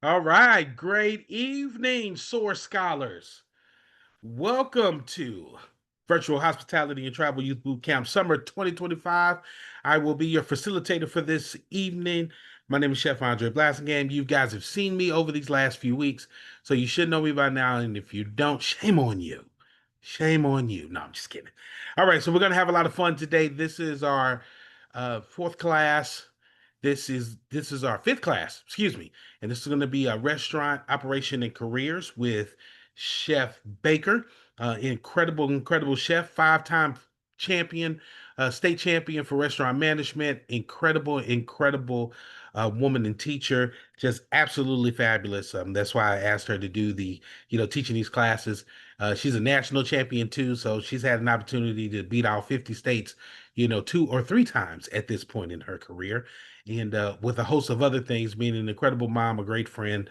All right, great evening, S.O.A.R scholars. Welcome to Virtual Hospitality and Travel Youth Boot Camp Summer 2025. I will be your facilitator for this evening. My name is Chef Andre Blassingame. You guys have seen me over these last few weeks, so you should know me by now. And if you don't, shame on you. Shame on you. No, I'm just kidding. All right, so we're going to have a lot of fun today. This is our fourth class. This is our fifth class, excuse me, and this is going to be a restaurant operation and careers with Chef Baker, incredible chef, five-time champion, state champion for restaurant management, incredible woman and teacher, just absolutely fabulous. That's why I asked her to do teaching these classes. She's a national champion too, so she's had an opportunity to beat all 50 states, two or three times at this point in her career. And with a host of other things, being an incredible mom, a great friend,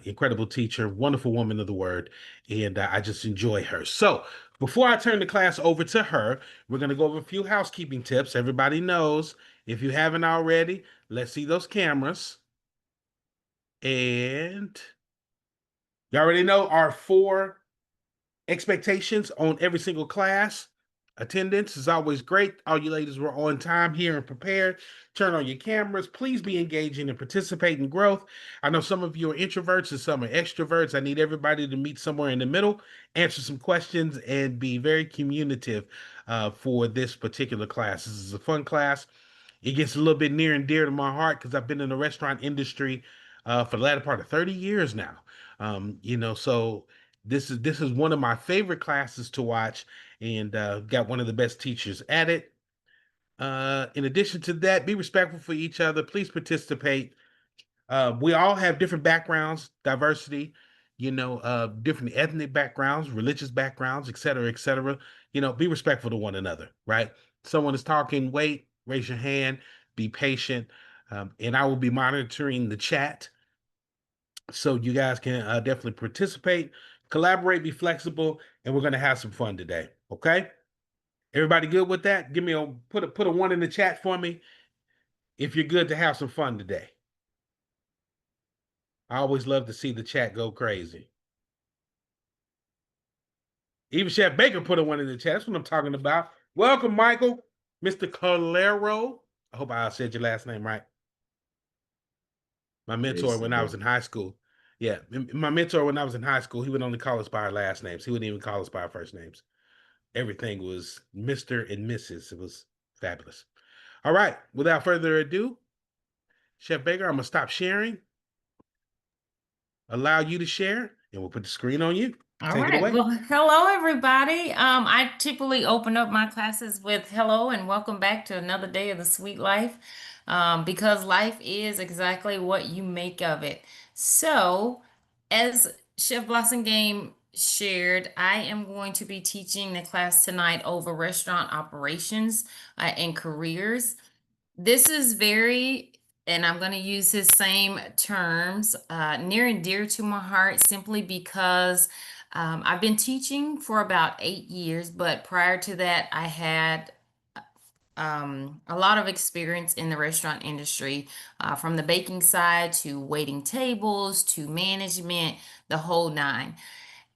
incredible teacher, wonderful woman of the word, and I just enjoy her. So, before I turn the class over to her, we're going to go over a few housekeeping tips. Everybody knows, if you haven't already, let's see those cameras. And you already know our four expectations on every single class. Attendance is always great. All you ladies were on time here and prepared. Turn on your cameras. Please be engaging and participate in growth. I know some of you are introverts and some are extroverts. I need everybody to meet somewhere in the middle, answer some questions, and be very communicative for this particular class. This is a fun class. It gets a little bit near and dear to my heart because I've been in the restaurant industry for the latter part of 30 years now. So this is one of my favorite classes to watch, and got one of the best teachers at it. In addition to that, be respectful for each other. Please participate. We all have different backgrounds, diversity, different ethnic backgrounds, religious backgrounds, et cetera, et cetera. Be respectful to one another, right? Someone is talking, wait, raise your hand, be patient. And I will be monitoring the chat so you guys can definitely participate, collaborate, be flexible, and we're going to have some fun today. Okay? Everybody good with that? Give me a put a one in the chat for me if you're good to have some fun today. I always love to see the chat go crazy. Even Chef Baker put a one in the chat. That's what I'm talking about. Welcome, Michael, Mr. Calero. I hope I said your last name right. My mentor Yes, when I was in high school. Yeah, my mentor when I was in high school, he would only call us by our last names. He wouldn't even call us by our first names. Everything was Mr. and Mrs. It was fabulous. All right, without further ado, Chef Baker, I'm gonna stop sharing, allow you to share, and we'll put the screen on you. All Take it right. away. Well, hello, everybody. I typically open up my classes with hello and welcome back to another day of the sweet life, because life is exactly what you make of it. So, as Chef Blossom Game shared, I am going to be teaching the class tonight over restaurant operations and careers. This is very, and I'm going to use his same terms, near and dear to my heart simply because I've been teaching for about 8 years, but prior to that, I had a lot of experience in the restaurant industry, from the baking side to waiting tables to management, the whole nine.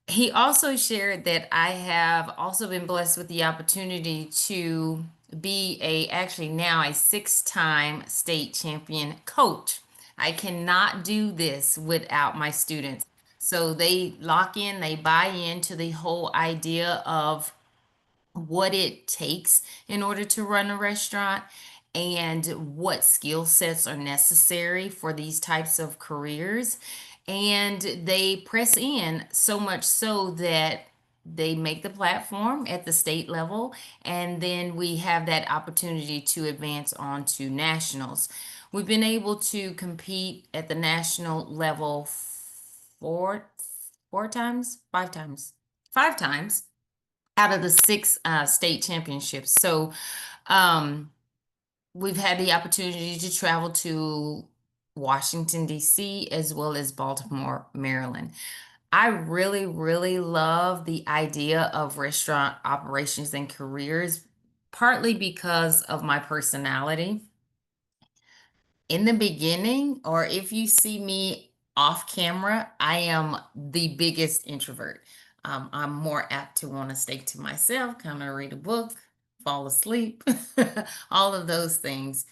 He also shared that I have also been blessed with the opportunity to be actually now a six-time state champion coach. I cannot do this without my students. So they lock in, they buy into the whole idea of what it takes in order to run a restaurant and what skill sets are necessary for these types of careers. And they press in so much so that they make the platform at the state level, and then we have that opportunity to advance on to nationals. We've been able to compete at the national level four, four times, five times out of the six state championships. So um, we've had the opportunity to travel to Washington, D.C., as well as Baltimore, Maryland. I really, really love the idea of restaurant operations and careers, partly because of my personality. In the beginning, or if you see me off camera, I am the biggest introvert. I'm more apt to want to stay to myself, kind of read a book, fall asleep, all of those things.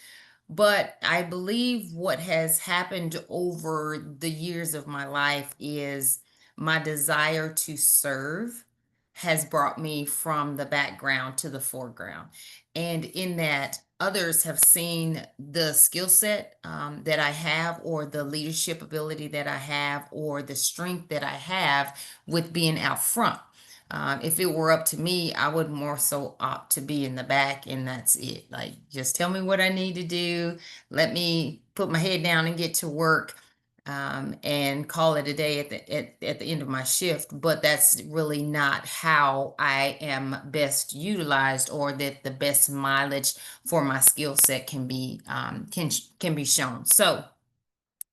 But I believe what has happened over the years of my life is my desire to serve has brought me from the background to the foreground. And in that, others have seen the skill set that I have, or the leadership ability that I have, or the strength that I have with being out front. If it were up to me, I would more so opt to be in the back, and that's it. Like, just tell me what I need to do. Let me put my head down and get to work, and call it a day at the end of my shift. But that's really not how I am best utilized, or that the best mileage for my skill set can be can be shown. So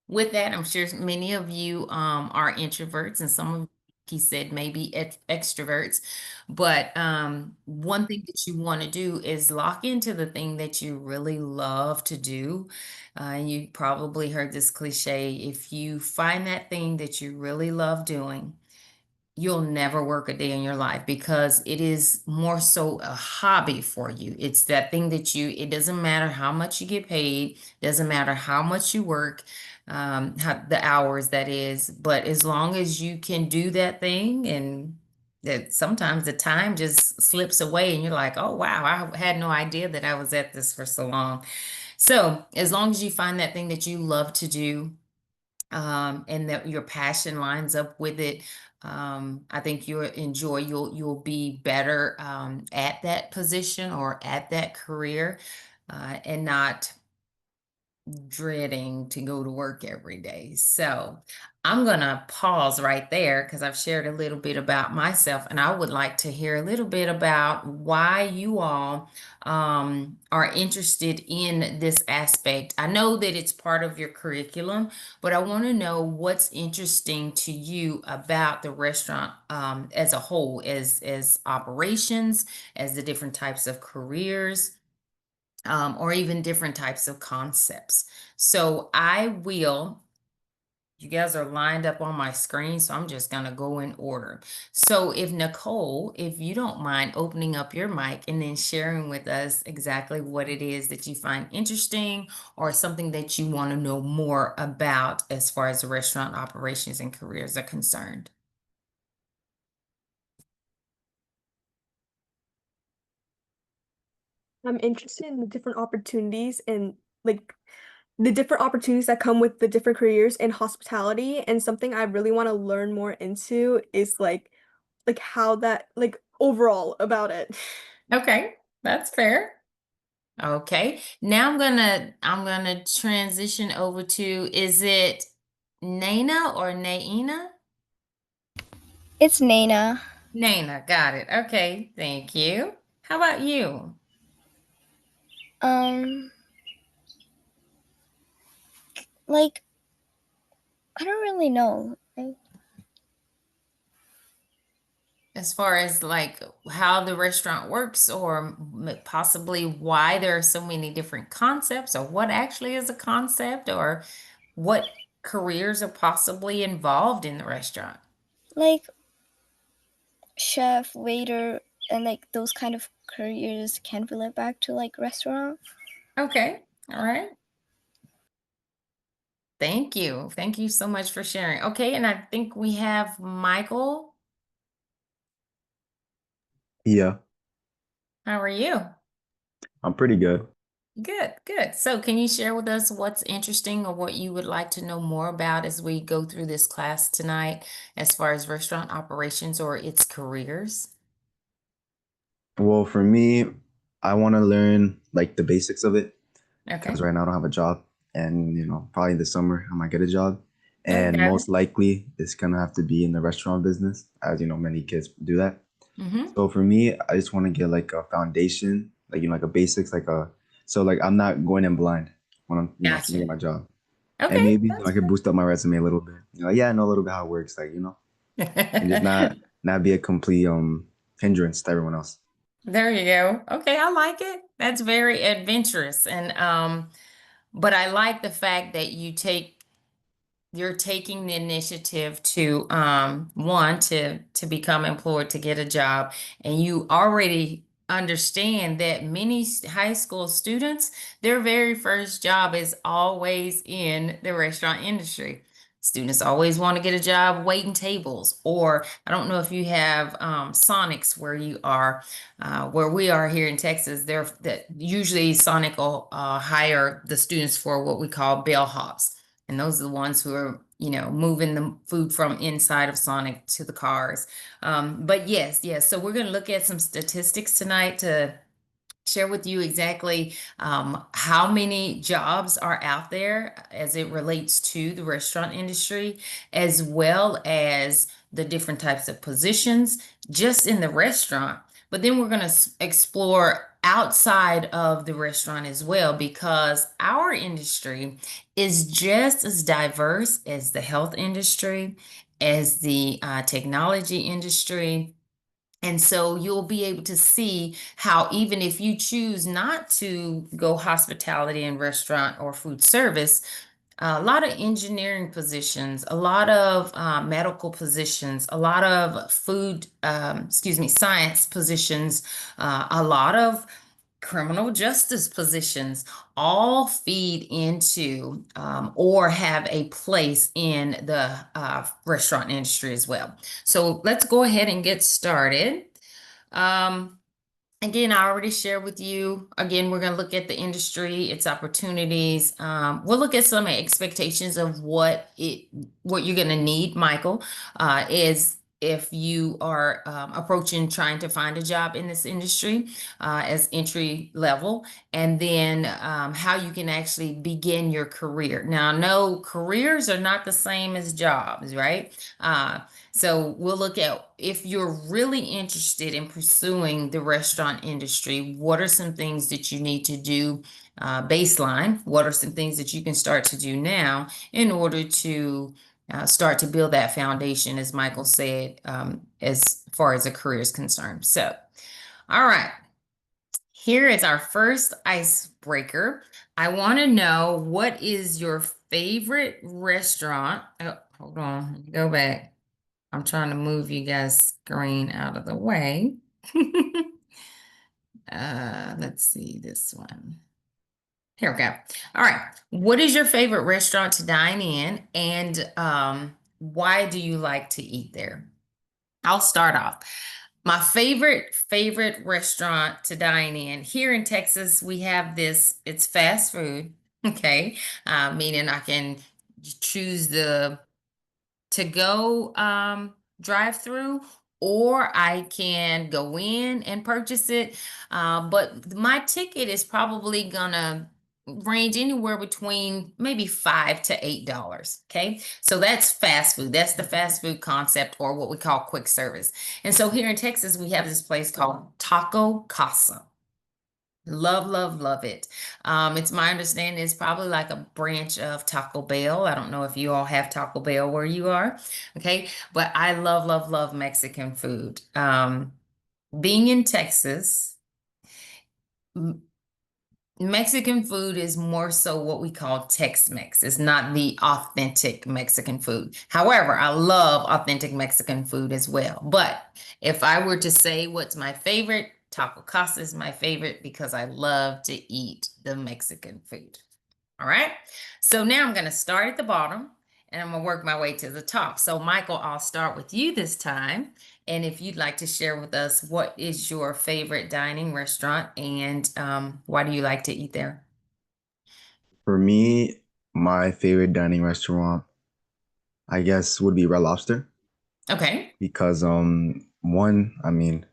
with that, I'm sure many of you are introverts, and some of he said maybe extroverts. But one thing that you want to do is lock into the thing that you really love to do. And you probably heard this cliche: if you find that thing that you really love doing, you'll never work a day in your life, because it is more so a hobby for you. It's that thing that it doesn't matter how much you get paid, doesn't matter how much you work, the hours that is, but as long as you can do that thing, and that sometimes the time just slips away and you're like, oh wow, I had no idea that I was at this for so long. So as long as you find that thing that you love to do, and that your passion lines up with it, I think you'll be better at that position or at that career, and not dreading to go to work every day. So I'm going to pause right there, because I've shared a little bit about myself, and I would like to hear a little bit about why you all are interested in this aspect. I know that it's part of your curriculum, but I want to know what's interesting to you about the restaurant as a whole, as operations, as the different types of careers, or even different types of concepts. So you guys are lined up on my screen, so I'm just going to go in order. So if Nicole, if you don't mind opening up your mic and then sharing with us exactly what it is that you find interesting, or something that you want to know more about as far as restaurant operations and careers are concerned. I'm interested in the different opportunities and like the different opportunities that come with the different careers in hospitality. And something I really want to learn more into is like how that like overall about it. Okay, that's fair. Okay. Now I'm gonna transition over to, is it Nana or Naina? It's Nana. Nana, got it. Okay, thank you. How about you? Um, like I don't really know. As far as like how the restaurant works, or possibly why there are so many different concepts, or what actually is a concept, or what careers are possibly involved in the restaurant. Like chef, waiter, and like those kind of careers can relate back to like restaurant. Okay, all right. Thank you. Thank you so much for sharing. Okay, and I think we have Michael. Yeah, How are you? I'm pretty good. Good, good. So, can you share with us what's interesting, or what you would like to know more about as we go through this class tonight, as far as restaurant operations or its careers? Well, for me, I want to learn like the basics of it because Okay. right now I don't have a job, and probably this summer I might get a job, Okay, and got it. most likely it's gonna have to be in the restaurant business, as many kids do that. Mm-hmm. So for me, I just want to get like a foundation, like like a basics, so like I'm not going in blind when I'm trying to Gotcha. get my job, and Okay, maybe I that's could boost up my resume a little bit. Like, yeah, I know a little bit how it works, like and just fair. not be a complete hindrance to everyone else. There you go. Okay, I like it. That's very adventurous. And but I like the fact that you take you're taking the initiative to one to become employed to get a job, and you already understand that many high school students, their very first job is always in the restaurant industry. Students always want to get a job waiting tables, or I don't know if you have Sonics where you are, where we are here in Texas. They're that usually Sonic will hire the students for what we call bellhops, and those are the ones who are, moving the food from inside of Sonic to the cars. But yes. So we're going to look at some statistics tonight to share with you exactly how many jobs are out there as it relates to the restaurant industry, as well as the different types of positions just in the restaurant. But then we're going to explore outside of the restaurant as well, because our industry is just as diverse as the health industry, as the technology industry. And so you'll be able to see how, even if you choose not to go hospitality and restaurant or food service, a lot of engineering positions, a lot of medical positions, a lot of science positions, a lot of criminal justice positions all feed into or have a place in the restaurant industry as well. So let's go ahead and get started. Um, Again, I already shared with you. Again, we're going to look at the industry, its opportunities. We'll look at some expectations of what you're going to need, Michael, is if you are approaching trying to find a job in this industry as entry level, and then how you can actually begin your career. Now, no, careers are not the same as jobs, right? So we'll look at, if you're really interested in pursuing the restaurant industry, what are some things that you need to do baseline? What are some things that you can start to do now in order to start to build that foundation, as Michael said, as far as a career is concerned. So, all right, here is our first icebreaker. I want to know, what is your favorite restaurant? Oh, hold on, let me go back. I'm trying to move you guys' screen out of the way. Let's see this one. Here we go. All right. What is your favorite restaurant to dine in, and why do you like to eat there? I'll start off. My favorite restaurant to dine in here in Texas, we have this, it's fast food. Okay. Meaning I can choose the to go drive through, or I can go in and purchase it. But my ticket is probably gonna range anywhere between maybe $5 to $8. Okay, so that's fast food. That's the fast food concept, or what we call quick service. And so here in Texas, we have this place called Taco Casa. Love it. It's my understanding it's probably like a branch of Taco Bell. I don't know if you all have Taco Bell where you are. Okay. But I love Mexican food. Being in Texas, Mexican food is more so what we call Tex-Mex. It's not the authentic Mexican food. However, I love authentic Mexican food as well. But if I were to say what's my favorite, Taco Casa is my favorite because I love to eat the Mexican food. All right. So now I'm going to start at the bottom and I'm going to work my way to the top. So Michael, I'll start with you this time. And if you'd like to share with us, what is your favorite dining restaurant, and why do you like to eat there? For me, my favorite dining restaurant, I guess, would be Red Lobster Okay. because one, I mean,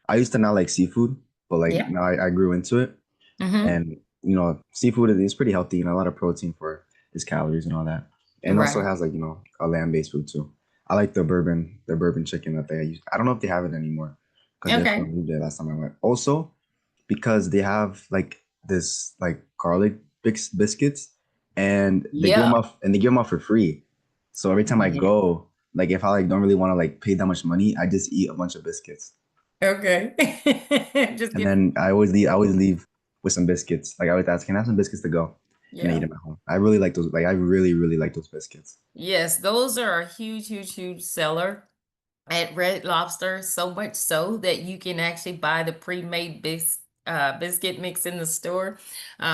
I used to not like seafood, but like Yeah. now I grew into it, Mm-hmm. and seafood is pretty healthy, a lot of protein for its calories and all that, and also Right. has like a land-based food too. I like the bourbon chicken that they use. I don't know if they have it anymore because they just Okay. removed it last time I went. Also, because they have like this like garlic biscuits, and Yeah. they give them out for free. So every time I Yeah. go, like if I like don't really want to like pay that much money, I just eat a bunch of biscuits. Okay. Just And get. then I always leave with some biscuits. Like I always ask, can I have some biscuits to go? and I Yeah. eat them at home. I really like those. Like I really, really like those biscuits. Yes, those are a huge, huge, huge seller at Red Lobster, so much so that you can actually buy the pre-made biscuit mix in the store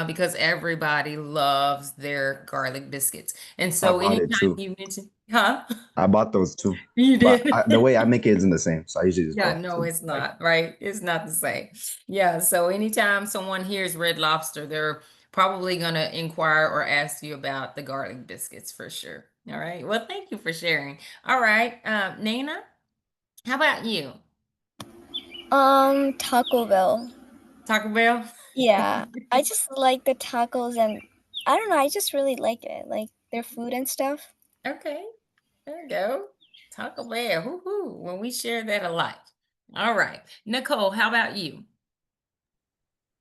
because everybody loves their garlic biscuits. And I so bought it anytime too. you mention, huh? I bought those too. You But did. the way I make it isn't the same. So I usually just Yeah, go no, to it's like not, right? It's not the same. Yeah, so anytime someone hears Red Lobster, they're probably going to inquire or ask you about the garlic biscuits for sure. All right. Well, thank you for sharing. All right. Nina, how about you? Taco Bell. Taco Bell? Yeah, I just like the tacos, and I don't know, I just really like it, like their food and stuff. Okay, there you go. Taco Bell. Whoo-hoo. Well, we share that a lot. All right. Nicole, how about you?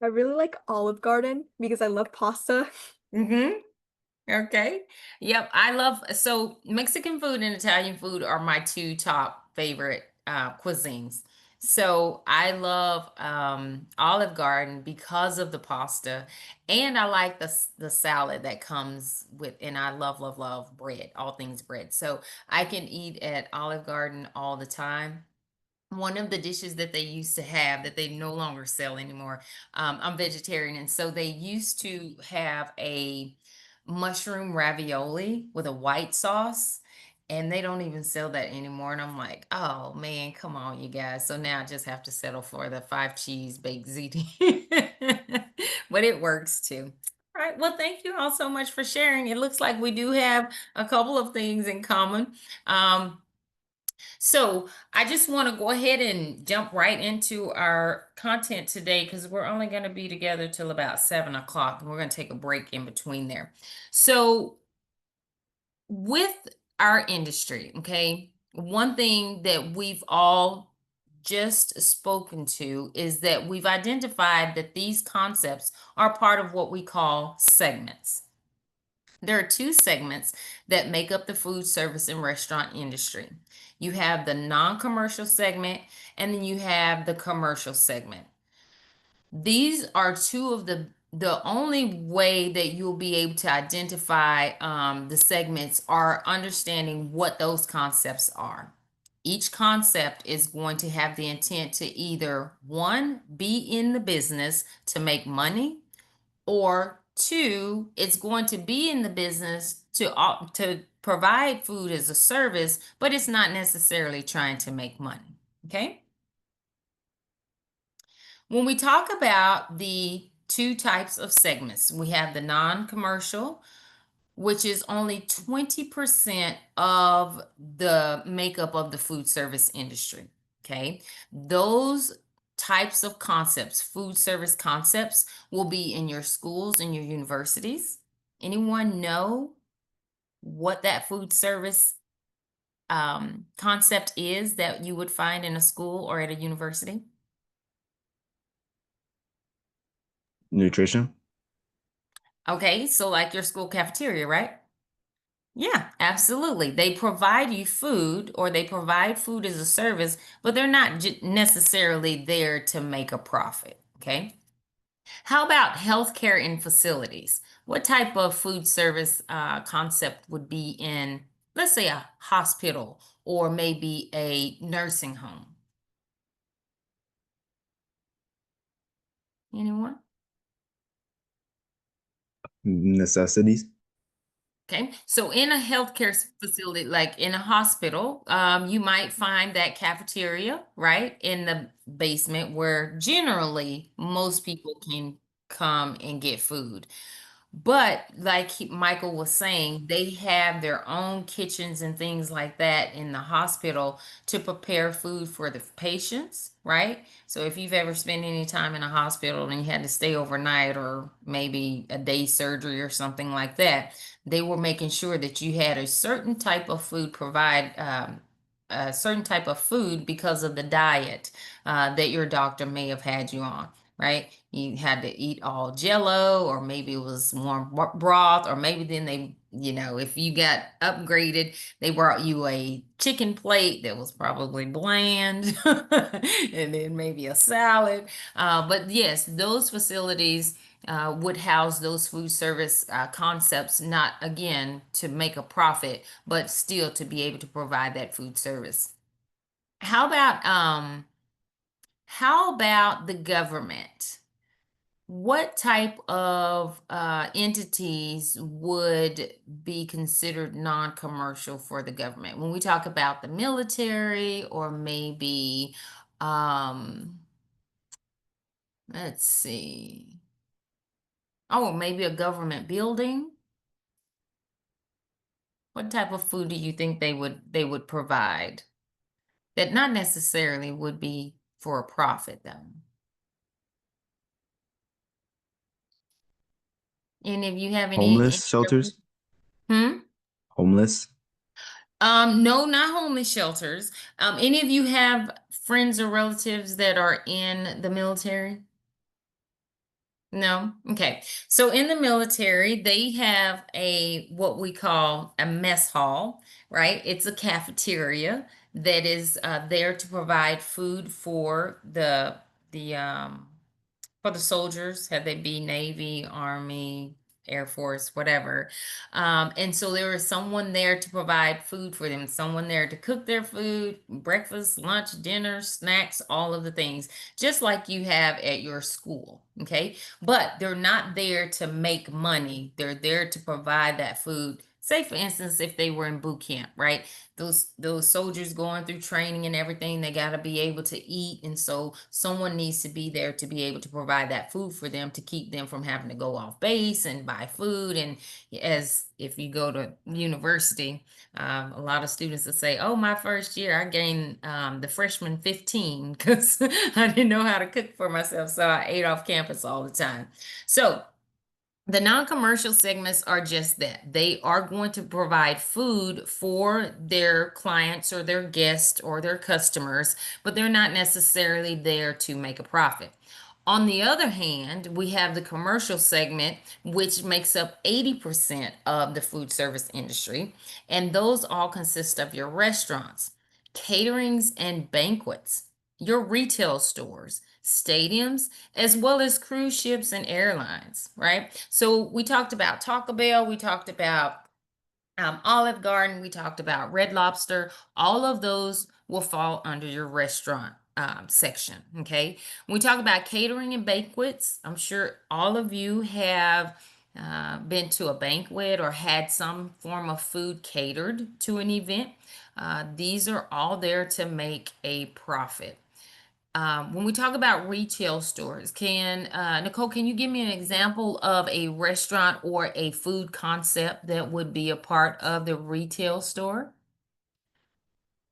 I really like Olive Garden because I love pasta. Mm-hmm. Okay. Yep. I love so Mexican food and Italian food are my two top favorite cuisines. So I love Olive Garden because of the pasta, and I like the salad that comes with, and I love love love bread, all things bread. So I can eat at Olive Garden all the time. One of the dishes that they used to have that they no longer sell anymore. I'm vegetarian, and so they used to have a mushroom ravioli with a white sauce, and they don't even sell that anymore. And I'm like, oh man, come on, you guys. So now I just have to settle for the 5 cheese baked ziti, but it works too. All right. Well, thank you all so much for sharing. It looks like we do have a couple of things in common. So I just want to go ahead and jump right into our content today because we're only going to be together till about 7 o'clock, and we're going to take a break in between there. So with our industry, okay, one thing that we've all just spoken to is that we've identified that these concepts are part of what we call segments. There are two segments that make up the food service and restaurant industry. You have the non-commercial segment, and then you have the commercial segment. These are two of the only way that you'll be able to identify the segments are understanding what those concepts are. Each concept is going to have the intent to either one, be in the business to make money, or two, it's going to be in the business to provide food as a service, but it's not necessarily trying to make money. Okay. When we talk about the two types of segments, we have the non-commercial, which is only 20% of the makeup of the food service industry. Okay. Those types of concepts, food service concepts, will be in your schools and your universities. Anyone know what that food service concept is that you would find in a school or at a university? nutrition. Okay, so like your school cafeteria, right? Yeah, absolutely. They provide you food or they provide food as a service, but they're not necessarily there to make a profit. Okay. How about healthcare in facilities? What type of food service concept would be in, let's say, a hospital or maybe a nursing home? Anyone? Necessities. Okay, so in a healthcare facility, like in a hospital, you might find that cafeteria, right, in the basement where generally most people can come and get food. But like Michael was saying, they have their own kitchens and things like that in the hospital to prepare food for the patients, right? So if you've ever spent any time in a hospital and you had to stay overnight or maybe a day surgery or something like that, they were making sure that you had a certain type of food a certain type of food because of the diet that your doctor may have had you on, right? You had to eat all jello, or maybe it was warm broth, or maybe then they, if you got upgraded, they brought you a chicken plate that was probably bland, and then maybe a salad. But yes, those facilities would house those food service concepts, not again to make a profit, but still to be able to provide that food service. How about the government? What type of entities would be considered non-commercial for the government? When we talk about the military, or maybe, let's see. Oh, maybe a government building. What type of food do you think they would provide that not necessarily would be for a profit though? And if you have Homeless shelters? Hmm? Homeless? No, not homeless shelters. Any of you have friends or relatives that are in the military? No? Okay. So in the military, they have what we call a mess hall, right? It's a cafeteria that is there to provide food the for the soldiers, had they be Navy, Army, Air Force, whatever. And so there is someone there to provide food for them, someone there to cook their food, breakfast, lunch, dinner, snacks, all of the things, just like you have at your school. Okay. But they're not there to make money. They're there to provide that food. Say, for instance, if they were in boot camp, right? Those soldiers going through training and everything, they got to be able to eat, and so someone needs to be there to be able to provide that food for them to keep them from having to go off base and buy food. And as if you go to university, a lot of students will say, "Oh, my first year, I gained the freshman 15 because I didn't know how to cook for myself, so I ate off campus all the time." So the non-commercial segments are just that. They are going to provide food for their clients or their guests or their customers, but they're not necessarily there to make a profit. On the other hand, we have the commercial segment, which makes up 80% of the food service industry, and those all consist of your restaurants, caterings and banquets, your retail stores, stadiums, as well as cruise ships and airlines, right? So we talked about Taco Bell, we talked about Olive Garden, we talked about Red Lobster. All of those will fall under your restaurant section. Okay. When we talk about catering and banquets, I'm sure all of you have been to a banquet or had some form of food catered to an event. These are all there to make a profit. When we talk about retail stores, Nicole, can you give me an example of a restaurant or a food concept that would be a part of the retail store?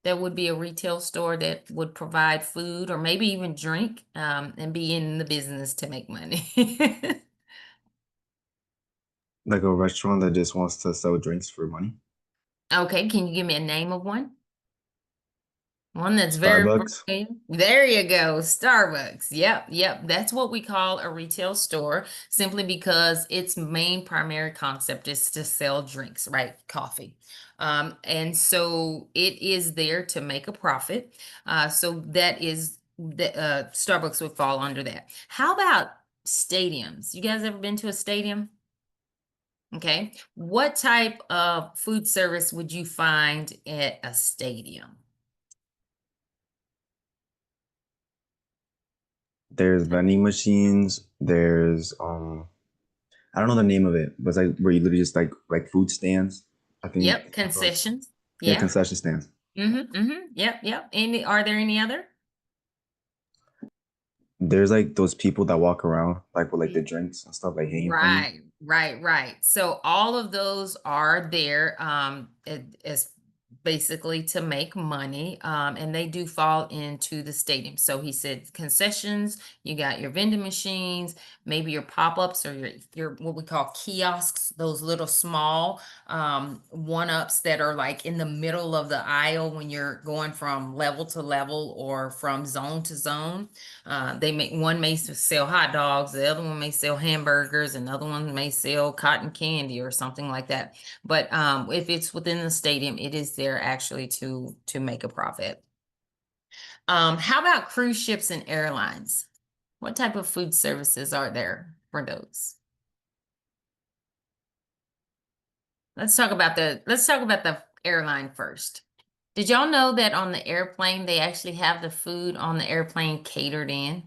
That would be a retail store that would provide food or maybe even drink, and be in the business to make money. Like a restaurant that just wants to sell drinks for money? Okay, can you give me a name of one? One that's very Starbucks? familiar. There you go, Starbucks. Yep. That's what we call a retail store, simply because its main primary concept is to sell drinks, right? Coffee. And so it is there to make a profit. So that is the Starbucks would fall under that. How about stadiums? You guys ever been to a stadium? Okay. What type of food service would you find at a stadium? There's vending machines. There's I don't know the name of it, but it's like where you literally just like food stands. I think Yep, that's what concessions. yeah, Yeah. concession stands. Yep. Are there any other? There's like those people that walk around like with like the drinks and stuff like hanging from them. Right. So all of those are there as basically to make money, and they do fall into the stadium. So he said concessions, you got your vending machines, maybe your pop-ups or your what we call kiosks, those little small one-ups that are like in the middle of the aisle when you're going from level to level or from zone to zone. One may sell hot dogs, the other one may sell hamburgers, another one may sell cotton candy or something like that. But if it's within the stadium, it is there actually to make a profit. How about cruise ships and airlines? What type of food services are there? for those. Let's talk about the airline first. Did y'all know that on the airplane they actually have the food on the airplane catered in?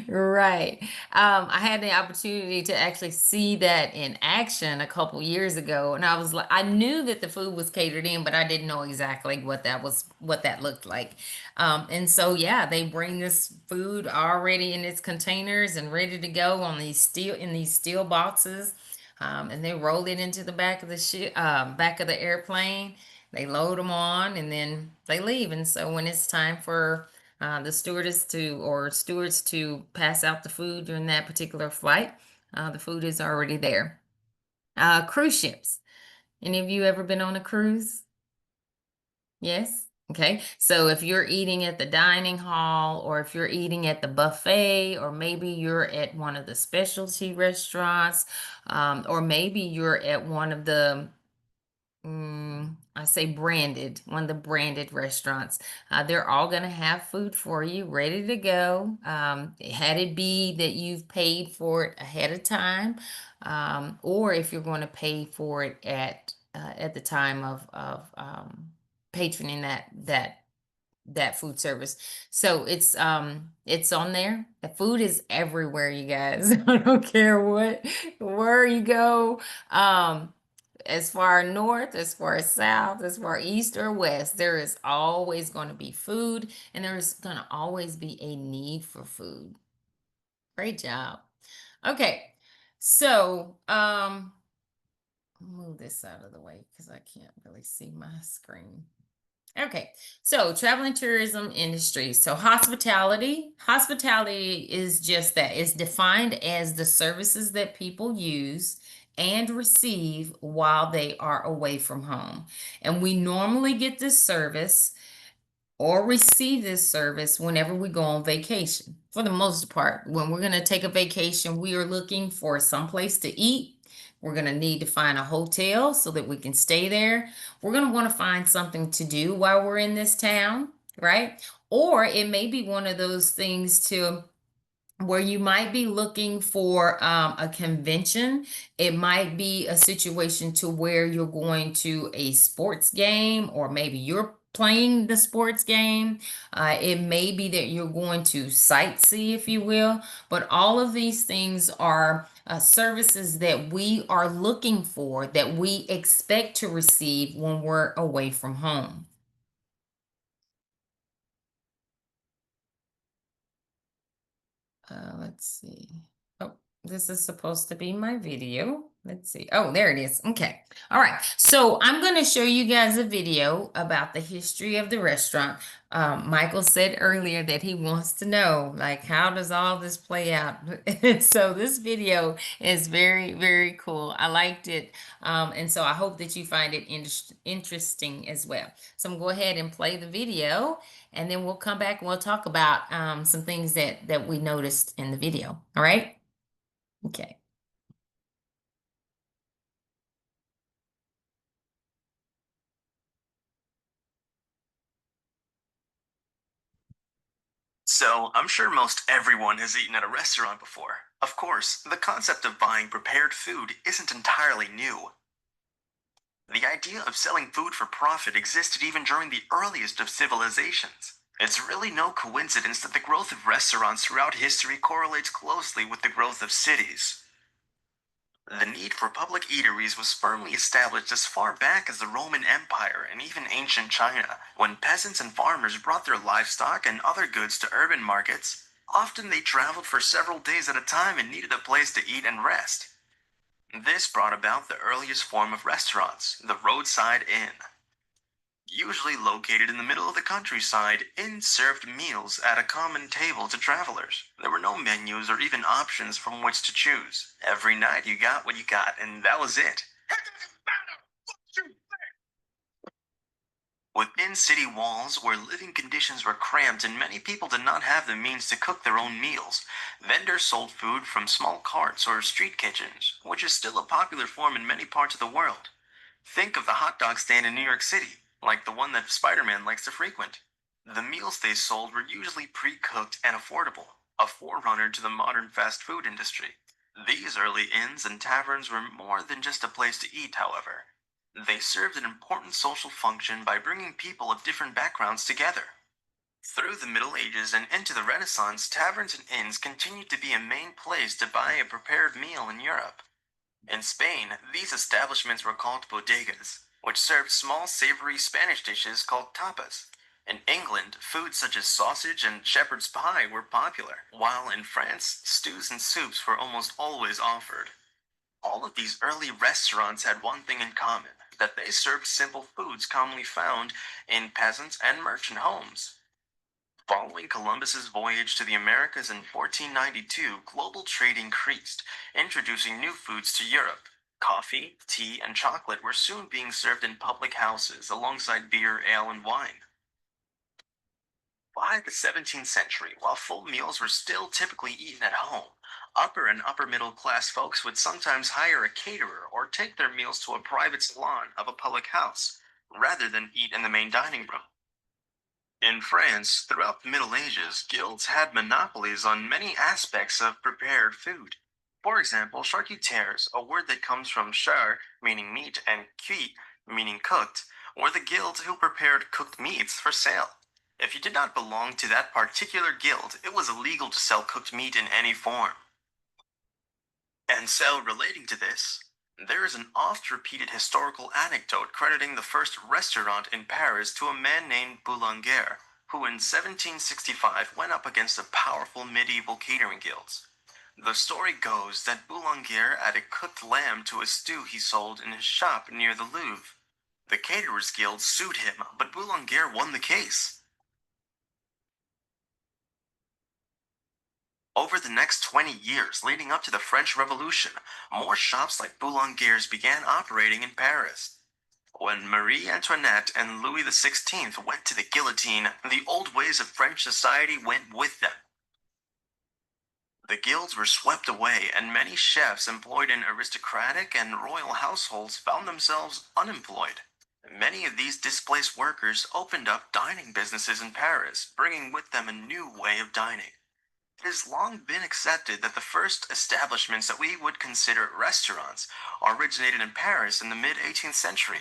Right. I had the opportunity to actually see that in action a couple years ago, and I was like, I knew that the food was catered in, but I didn't know exactly what that looked like. And so yeah, they bring this food already in its containers and ready to go on these steel boxes. And they roll it into the back of the back of the airplane. They load them on, and then they leave. And so when it's time for the stewards to pass out the food during that particular flight, the food is already there. Cruise ships. Any of you ever been on a cruise? Yes? Okay. So if you're eating at the dining hall, or if you're eating at the buffet, or maybe you're at one of the specialty restaurants, or maybe you're at one of the I say one of the branded restaurants. They're all going to have food for you ready to go. Had it be that you've paid for it ahead of time, or if you're going to pay for it at the time of patroning that food service. So it's on there. The food is everywhere, you guys. I don't care where you go. As far north, as far south, as far east or west, there is always going to be food, and there's going to always be a need for food. Great job. Okay. So, move this out of the way because I can't really see my screen. Okay, so travel and tourism industry. So hospitality is just that. It's defined as the services that people use and receive while they are away from home. And we normally get this service or receive this service whenever we go on vacation. For the most part, when we're going to take a vacation, we are looking for some place to eat. We're going to need to find a hotel so that we can stay there. We're going to want to find something to do while we're in this town, right? Or it may be one of those things to where you might be looking for a convention. It might be a situation to where you're going to a sports game, or maybe you're playing the sports game. It may be that you're going to sightsee, if you will. But all of these things are services that we are looking for, that we expect to receive when we're away from home. Let's see. Oh, this is supposed to be my video. Let's see. Oh, there it is. Okay. All right. So I'm going to show you guys a video about the history of the restaurant. Michael said earlier that he wants to know, like, how does all this play out? So this video is very, very cool. I liked it. And so I hope that you find it interesting as well. So I'm going to go ahead and play the video, and then we'll come back and we'll talk about some things that we noticed in the video. All right? Okay. So, I'm sure most everyone has eaten at a restaurant before. Of course, the concept of buying prepared food isn't entirely new. The idea of selling food for profit existed even during the earliest of civilizations. It's really no coincidence that the growth of restaurants throughout history correlates closely with the growth of cities. The need for public eateries was firmly established as far back as the Roman Empire and even ancient China, when peasants and farmers brought their livestock and other goods to urban markets. Often they traveled for several days at a time and needed a place to eat and rest. This brought about the earliest form of restaurants, the roadside inn. Usually located in the middle of the countryside, inns served meals at a common table to travelers. There were no menus or even options from which to choose. Every night you got what you got, and that was it. Within city walls, where living conditions were cramped and many people did not have the means to cook their own meals, vendors sold food from small carts or street kitchens, which is still a popular form in many parts of the world. Think of the hot dog stand in New York City, like the one that Spider-Man likes to frequent. The meals they sold were usually pre-cooked and affordable. a forerunner to the modern fast food industry. These early inns and taverns were more than just a place to eat, however. They served an important social function by bringing people of different backgrounds together. Through the Middle Ages and into the Renaissance, taverns and inns continued to be a main place to buy a prepared meal in Europe. In Spain, these establishments were called bodegas, which served small savory Spanish dishes called tapas. In England, foods such as sausage and shepherd's pie were popular, while in France, stews and soups were almost always offered. All of these early restaurants had one thing in common, that they served simple foods commonly found in peasant and merchant homes. Following Columbus's voyage to the Americas in 1492, global trade increased, introducing new foods to Europe. Coffee, tea, and chocolate were soon being served in public houses alongside beer, ale, and wine. By the 17th century, while full meals were still typically eaten at home, upper and upper middle class folks would sometimes hire a caterer or take their meals to a private salon of a public house, rather than eat in the main dining room. In France, throughout the Middle Ages, guilds had monopolies on many aspects of prepared food. For example, charcutiers, a word that comes from char, meaning meat, and cuit, meaning cooked, were the guilds who prepared cooked meats for sale. If you did not belong to that particular guild, it was illegal to sell cooked meat in any form. And so, relating to this, there is an oft repeated historical anecdote crediting the first restaurant in Paris to a man named Boulanger, who in 1765 went up against the powerful medieval catering guilds. The story goes that Boulanger added cooked lamb to a stew he sold in his shop near the Louvre. The Caterers Guild sued him, but Boulanger won the case. Over the next 20 years leading up to the French Revolution, more shops like Boulanger's began operating in Paris. When Marie Antoinette and Louis XVI went to the guillotine, the old ways of French society went with them. The guilds were swept away, and many chefs employed in aristocratic and royal households found themselves unemployed. Many of these displaced workers opened up dining businesses in Paris, bringing with them a new way of dining. It has long been accepted that the first establishments that we would consider restaurants originated in Paris in the mid 18th century.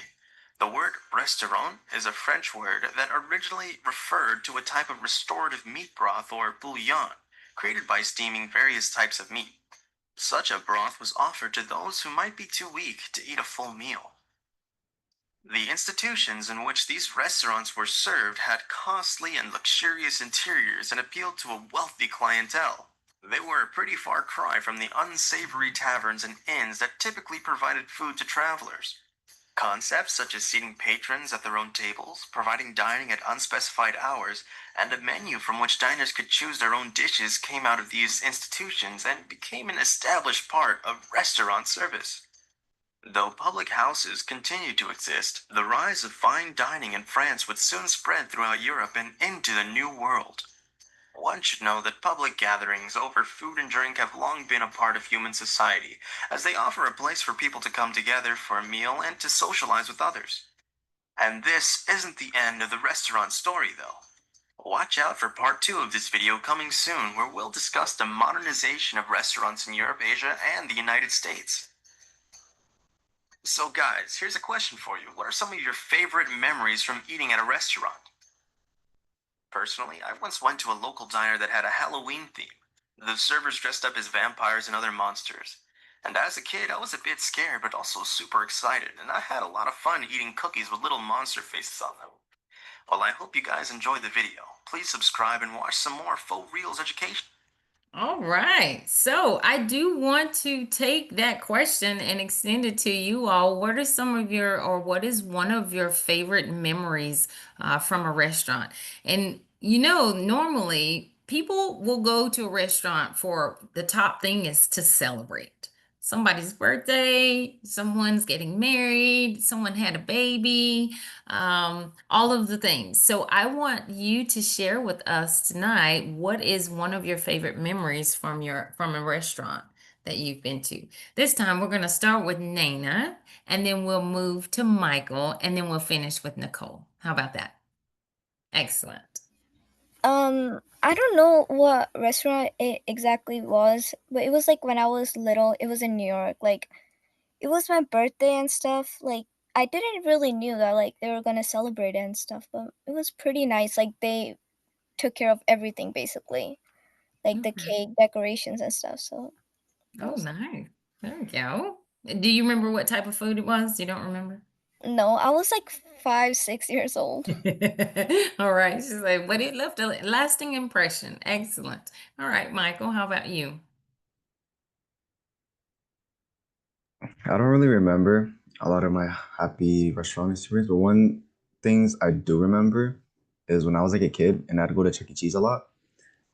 The word restaurant is a French word that originally referred to a type of restorative meat broth or bouillon, created by steaming various types of meat. Such a broth was offered to those who might be too weak to eat a full meal. The institutions in which these restaurants were served had costly and luxurious interiors and appealed to a wealthy clientele. They were a pretty far cry from the unsavory taverns and inns that typically provided food to travelers. Concepts such as seating patrons at their own tables, providing dining at unspecified hours, and a menu from which diners could choose their own dishes came out of these institutions and became an established part of restaurant service. Though public houses continued to exist, the rise of fine dining in France would soon spread throughout Europe and into the New World. One should know that public gatherings over food and drink have long been a part of human society, as they offer a place for people to come together for a meal and to socialize with others. And this isn't the end of the restaurant story, though. Watch out for part 2 of this video coming soon, where we'll discuss the modernization of restaurants in Europe, Asia, and the United States. So guys, here's a question for you. What are some of your favorite memories from eating at a restaurant? Personally, I once went to a local diner that had a Halloween theme. The servers dressed up as vampires and other monsters. And as a kid, I was a bit scared, but also super excited, and I had a lot of fun eating cookies with little monster faces on them. Well, I hope you guys enjoyed the video. Please subscribe and watch some more Faux Reels education. All right. So I do want to take that question and extend it to you all. What are some of your, or what is one of your favorite memories from a restaurant? And normally people will go to a restaurant for the top thing is to celebrate somebody's birthday, someone's getting married, someone had a baby, all of the things. So I want you to share with us tonight what is one of your favorite memories from a restaurant that you've been to. This time we're going to start with Nana, and then we'll move to Michael, and then we'll finish with Nicole. How about that? Excellent. I don't know what restaurant it exactly was, but it was like when I was little. It was in New York. Like it was my birthday and stuff. Like I didn't really knew that like they were gonna celebrate it and stuff, but it was pretty nice. Like they took care of everything basically, like the Okay. cake, decorations and stuff. So that Oh, was nice. There we go. Do you remember what type of food it was? You don't remember? no, I was like 5, 6 years old. All right. She's like, but it left a lasting impression. Excellent. All right, Michael, how about you? I don't really remember a lot of my happy restaurant experience, but one things I do remember is when I was like a kid and I'd go to Chuck E. Cheese a lot.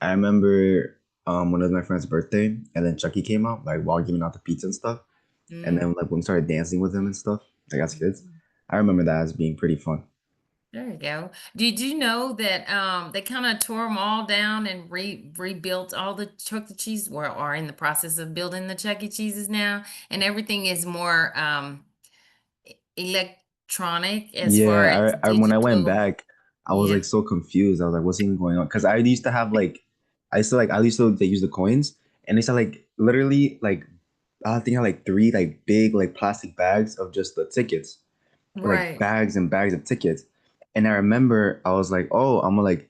I remember when it was my friend's birthday and then Chucky came out, like while giving out the pizza and stuff. And Mm. then like when we started dancing with him and stuff, like as kids. Mhm. I remember that as being pretty fun. There you go. Did you know that they kind of tore them all down and rebuilt all the Chuck E. Cheese, or are in the process of building the Chuck E. Cheeses now, and everything is more electronic as far as Yeah, I when I went digital. back, I was Yeah. like so confused. I was like, what's even going on? Because I used to have like, I used to they use the coins, and they said like literally like I think I had like three like big like plastic bags of just the tickets, like Right. bags and bags of tickets. And I remember I was like, oh, I'm gonna like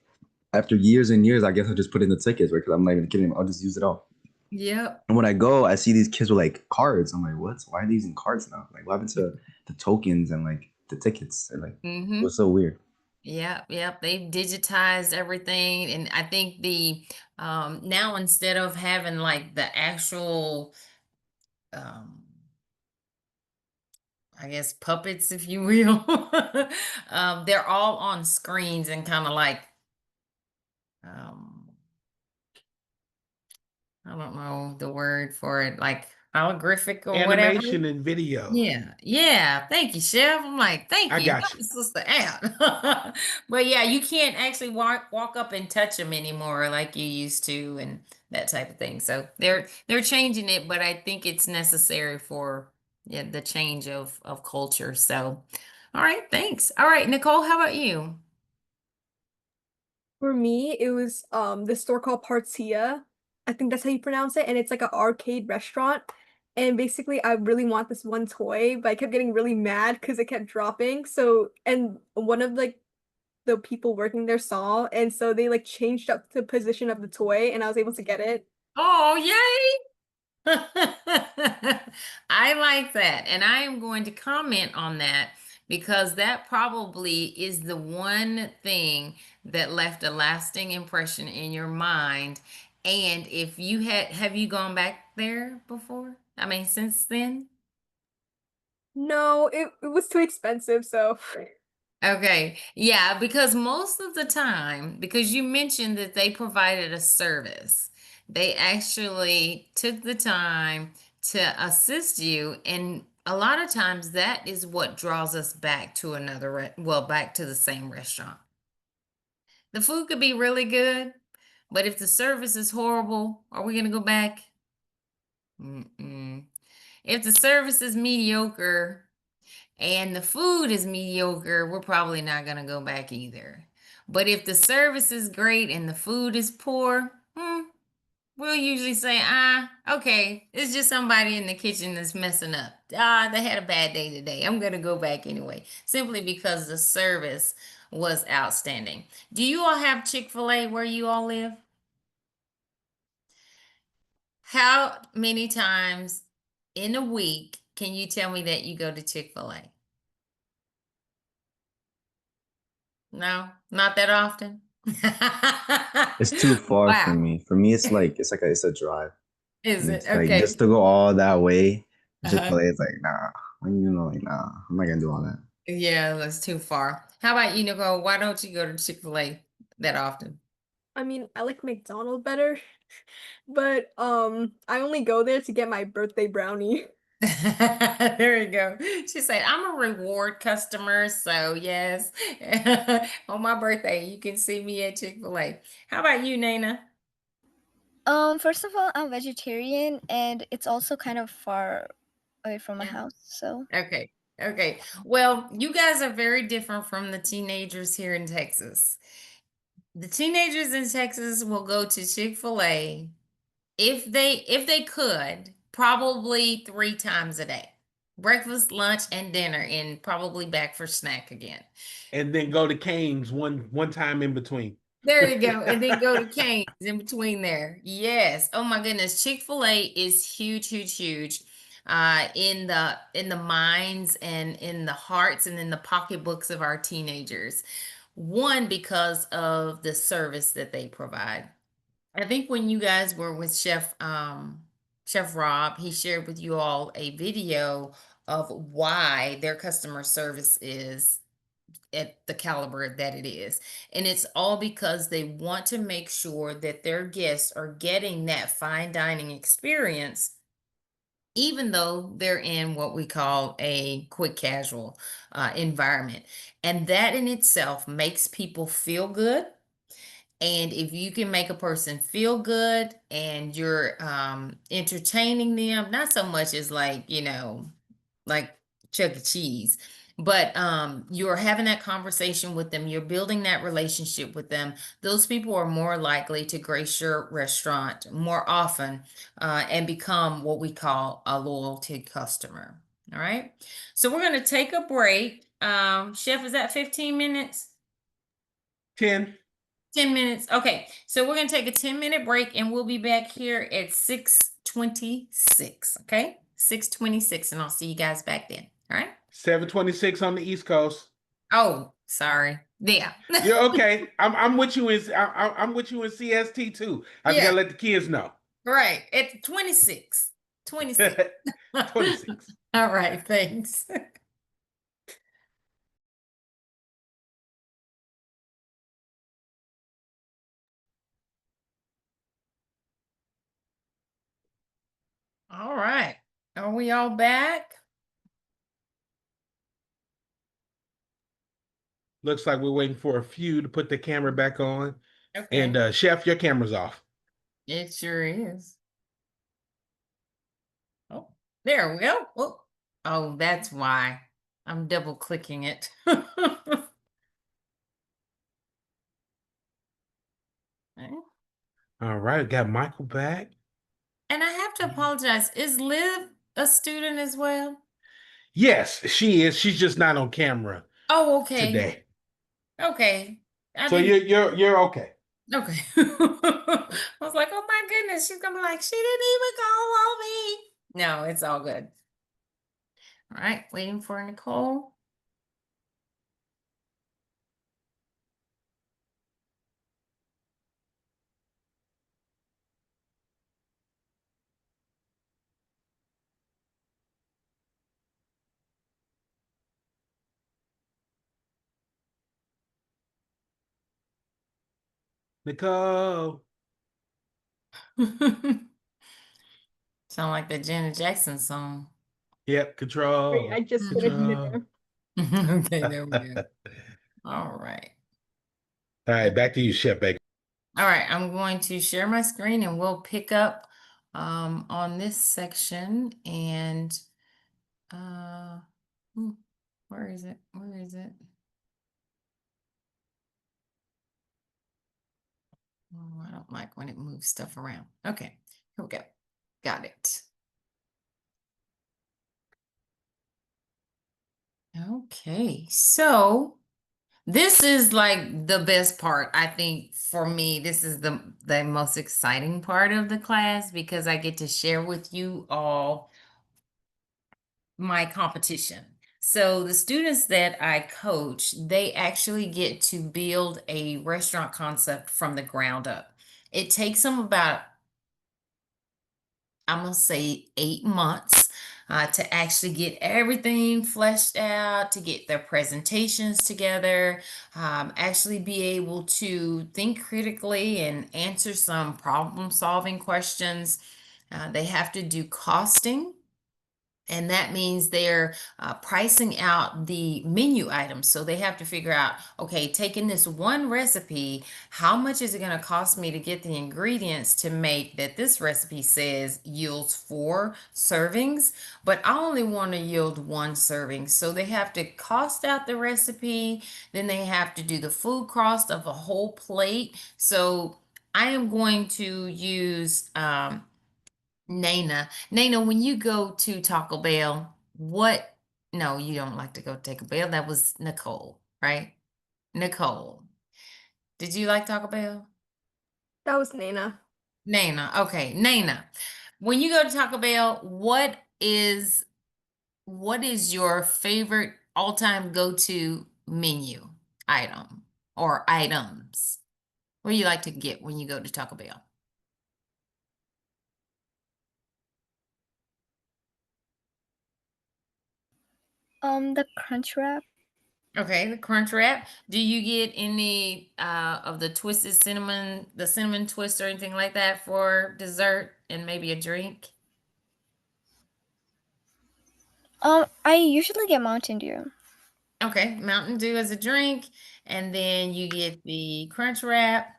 after years and years, I guess I'll just put in the tickets because I'm not even kidding. I'll just use it all. Yep. And when I go, I see these kids with like cards. I'm like, what? Why are they using cards now? Like, what happened to the tokens and like the tickets? And like, it Mm-hmm. was so weird. Yep, yep. They've digitized everything. And I think the now instead of having like the actual um I guess puppets, if you will, they're all on screens and kind of like um I don't know the word for it, like holographic or whatever. Animation and video. Yeah, yeah. Thank you, Chef. I'm like, thank I you. got Help you. me, Sister Ann. But yeah, you can't actually walk up and touch them anymore like you used to, and that type of thing. So they're changing it, but I think it's necessary for, yeah, the change of culture. So, all right, thanks. All right, Nicole, how about you? For me, it was this store called Partia. I think that's how you pronounce it, and it's like an arcade restaurant. And basically, I really want this one toy, but I kept getting really mad because it kept dropping. So, and one of like the people working there saw, and so they like changed up the position of the toy, and I was able to get it. Oh, yay! I like that. And I am going to comment on that because that probably is the one thing that left a lasting impression in your mind. And if you have you gone back there before? I mean, since then? No, it was too expensive, so Okay. Yeah, because most of the time, because you mentioned that they provided a service, they actually took the time to assist you. And a lot of times that is what draws us back to back to the same restaurant. The food could be really good, but if the service is horrible, are we going to go back? Mm-mm. If the service is mediocre, and the food is mediocre, we're probably not going to go back either. But if the service is great and the food is poor, we'll usually say, okay, it's just somebody in the kitchen that's messing up. They had a bad day today. I'm going to go back anyway, simply because the service was outstanding. Do you all have Chick-fil-A where you all live? How many times in a week can you tell me that you go to Chick-fil-A? No, not that often. It's too far for Wow. me. For me, it's a drive. Is And it? it's like Okay. just to go all that way, Uh-huh. Chick-fil-A is like, nah. Like, nah, I'm not gonna do all that. Yeah, that's too far. How about you, Nicole? Why don't you go to Chick-fil-A that often? I mean, I like McDonald's better, but I only go there to get my birthday brownie. There you go. She said, I'm a reward customer, so yes. On my birthday, you can see me at Chick-fil-A. How about you, Nana? First of all, I'm vegetarian and it's also kind of far away from my Yeah. house. So, Okay. Okay. Well, you guys are very different from the teenagers here in Texas. The teenagers in Texas will go to Chick-fil-A if they could, probably 3 times a day. Breakfast, lunch, and dinner, and probably back for snack again. And then go to Cane's one time in between. There you go. And then go to Cane's in between there. Yes. Oh my goodness. Chick-fil-A is huge, huge, huge. In the minds and in the hearts and in the pocketbooks of our teenagers. One, because of the service that they provide. I think when you guys were with Chef Rob, he shared with you all a video of why their customer service is at the caliber that it is. And it's all because they want to make sure that their guests are getting that fine dining experience, even though they're in what we call a quick casual environment. And that in itself makes people feel good. And if you can make a person feel good and you're entertaining them, not so much as like Chuck E. Cheese, but you're having that conversation with them, you're building that relationship with them, those people are more likely to grace your restaurant more often and become what we call a loyalty customer. All right. So we're going to take a break. Chef, is that 15 minutes? 10. 10 minutes. Okay. So we're going to take a 10-minute break and we'll be back here at 6:26. Okay. 6:26. And I'll see you guys back then. All right. 7:26 on the East Coast. Oh, sorry. Yeah. You're okay. I'm with you in I'm with you in CST too. I just Yeah. gotta let the kids know. Right. At 26. 26. 26. All right. Thanks. All right. Are we all back? Looks like we're waiting for a few to put the camera back on. Okay. And Chef, your camera's off. It sure is. Oh, there we go. Oh, oh, that's why I'm double clicking it. Okay. All right, got Michael back. And I have to apologize. Is Liv a student as well? Yes, she is. She's just not on camera Oh, okay. today. Okay. I So didn't. you're okay. Okay. I was like, oh my goodness, she's gonna be like, she didn't even call on me. No, it's all good. All right, waiting for Nicole. Nicole. Sound like the Janet Jackson song. Yep, Great, control. I just put it in Control. there. Okay, there we go. All right. All right, back to you, Chef Baker. All right, I'm going to share my screen and we'll pick up on this section and uh hmm, where is it? Where is it? Oh, I don't like when it moves stuff around. Okay, here we go. Got it. Okay, so this is like the best part. I think for me, this is the most exciting part of the class because I get to share with you all my competition. So the students that I coach, they actually get to build a restaurant concept from the ground up. It takes them about, I'm gonna say 8 months to actually get everything fleshed out, to get their presentations together, actually be able to think critically and answer some problem solving questions. They have to do costing. And that means they're pricing out the menu items. So they have to figure out, okay, taking this one recipe, how much is it going to cost me to get the ingredients to make that this recipe says yields 4 servings, but I only want to yield 1 serving. So they have to cost out the recipe, then they have to do the food cost of a whole plate. So I am going to use Nana. Nana, when you go to Taco Bell, what? No, you don't like to go to Taco Bell. That was Nicole, right? Nicole. Did you like Taco Bell? That was Nana. Nana. Okay, Nana. When you go to Taco Bell, what is your favorite all-time go-to menu item or items? What do you like to get when you go to Taco Bell? The crunch wrap. Okay, the crunch wrap. Do you get any of the twisted cinnamon, the cinnamon twist or anything like that for dessert and maybe a drink? I usually get Mountain Dew. Okay, Mountain Dew as a drink, and then you get the crunch wrap.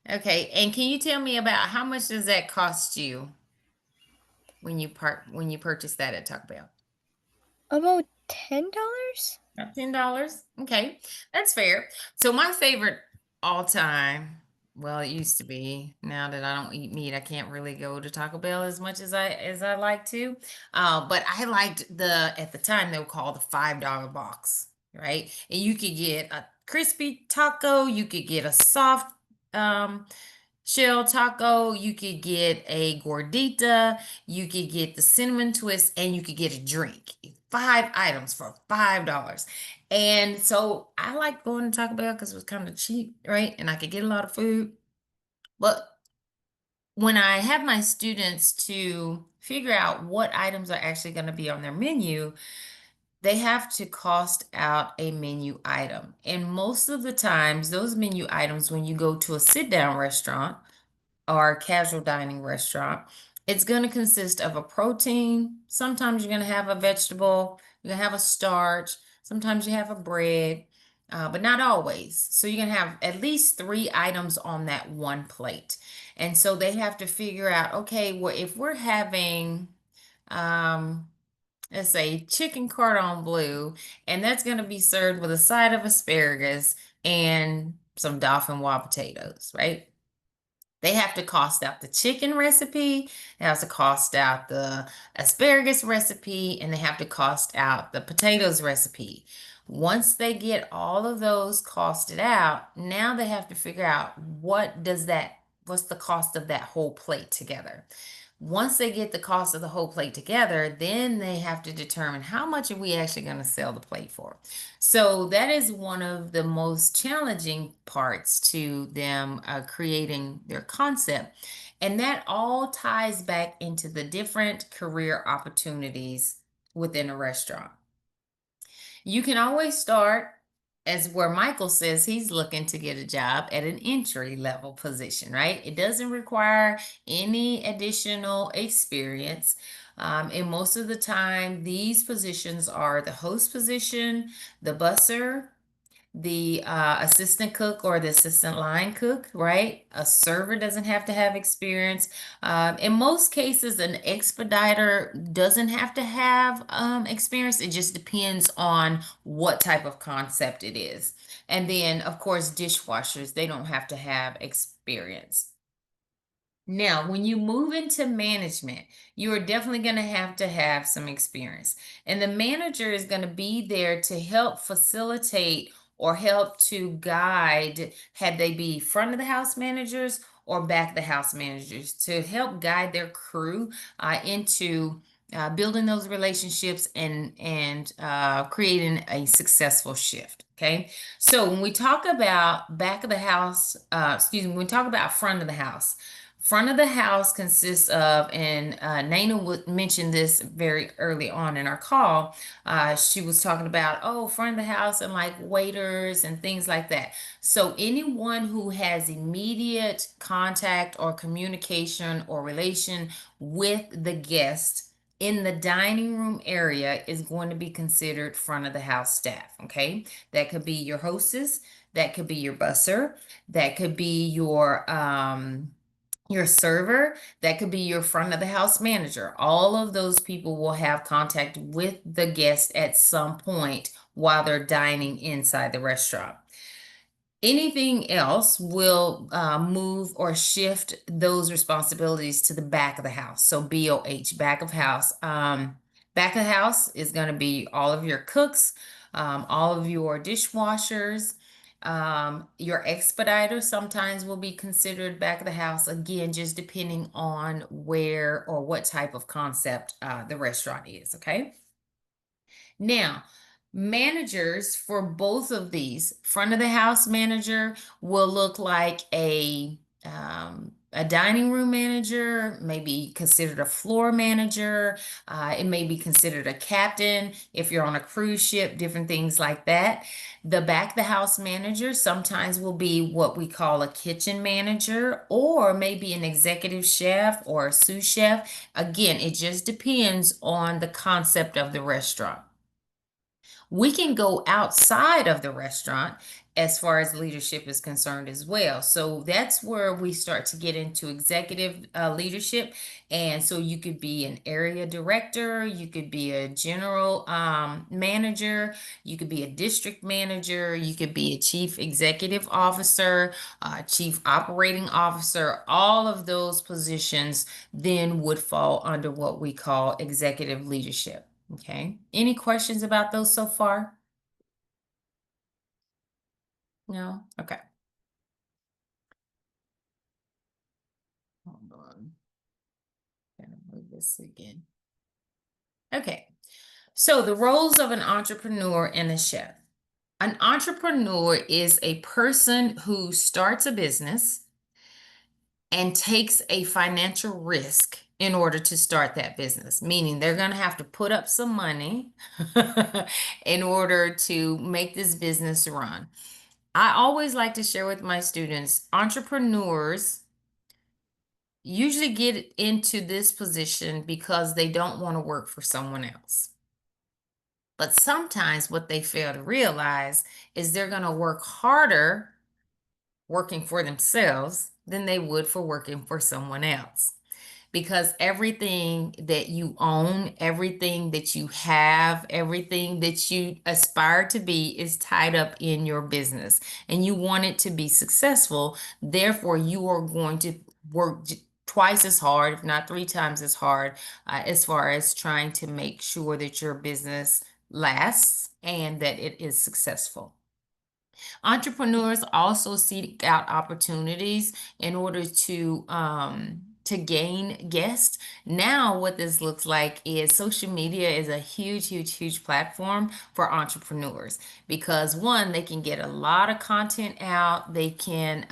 Okay, and can you tell me about how much does that cost you when you purchase that at Taco Bell? About $10. About $10. Okay, that's fair. So my favorite all time, well, it used to be. Now that I don't eat meat, I can't really go to Taco Bell as much as I like to. But I liked at the time they were called the $5 box, right? And you could get a crispy taco, you could get a soft um shell taco, you could get a gordita, you could get the cinnamon twist, and you could get a drink. 5 items for $5. And so I like going to Taco Bell because it was kind of cheap, right? And I could get a lot of food. But when I have my students to figure out what items are actually going to be on their menu, they have to cost out a menu item. And most of the times, those menu items, when you go to a sit down restaurant, or a casual dining restaurant, it's going to consist of a protein. Sometimes you're going to have a vegetable, you're going to have a starch, sometimes you have a bread, but not always. So you're going to have at least 3 items on that one plate. And so they have to figure out, okay, well, if we're having, um, let's say chicken cordon bleu, and that's going to be served with a side of asparagus and some dauphinoise potatoes, right? They have to cost out the chicken recipe, they have to cost out the asparagus recipe, and they have to cost out the potatoes recipe. Once they get all of those costed out, now they have to figure out what's the cost of that whole plate together. Once they get the cost of the whole plate together, then they have to determine how much are we actually going to sell the plate for. So that is one of the most challenging parts to them creating their concept. And that all ties back into the different career opportunities within a restaurant. You can always start as where Michael says he's looking to get a job at an entry level position, right? It doesn't require any additional experience. And most of the time, these positions are the host position, the busser, the assistant cook or the assistant line cook, right? A server doesn't have to have experience. In most cases, an expediter doesn't have to have experience. It just depends on what type of concept it is. And then, of course, dishwashers, they don't have to have experience. Now, when you move into management, you are definitely going to have some experience. And the manager is going to be there to help facilitate or help to guide, had they be front of the house managers or back of the house managers, to help guide their crew into building those relationships and creating a successful shift. Okay. So when we talk about back of the house, when we talk about front of the house, front of the house consists of, and Nana would mention this very early on in our call. She was talking about, oh, front of the house and like waiters and things like that. So anyone who has immediate contact or communication or relation with the guest in the dining room area is going to be considered front of the house staff, okay? That could be your hostess, that could be your busser, that could be your server, that could be your front of the house manager. All of those people will have contact with the guest at some point while they're dining inside the restaurant. Anything else will move or shift those responsibilities to the back of the house. So BOH, back of house. Back of house is going to be all of your cooks, all of your dishwashers, your expediter sometimes will be considered back of the house. Again, just depending on where or what type of concept the restaurant is. Okay. Now, managers for both of these, front of the house manager will look like a dining room manager, maybe considered a floor manager. It may be considered a captain if you're on a cruise ship, different things like that. The back of the house manager sometimes will be what we call a kitchen manager, or maybe an executive chef or a sous chef. Again, it just depends on the concept of the restaurant. We can go outside of the restaurant as far as leadership is concerned as well. So that's where we start to get into executive leadership. And so you could be an area director, you could be a general manager, you could be a district manager, you could be a chief executive officer, chief operating officer. All of those positions then would fall under what we call executive leadership. Okay. Any questions about those so far? No? Okay. Hold on. Gotta move this again. Okay. So the roles of an entrepreneur and a chef. An entrepreneur is a person who starts a business and takes a financial risk in order to start that business, meaning they're going to have to put up some money in order to make this business run. I always like to share with my students, entrepreneurs usually get into this position because they don't want to work for someone else. But sometimes what they fail to realize is they're going to work harder working for themselves than they would for working for someone else. Because everything that you own, everything that you have, everything that you aspire to be is tied up in your business and you want it to be successful. Therefore, you are going to work twice as hard, if not three times as hard, as far as trying to make sure that your business lasts and that it is successful. Entrepreneurs also seek out opportunities in order to gain guests. Now, what this looks like is social media is a huge, huge, huge platform for entrepreneurs because one, they can get a lot of content out. They can,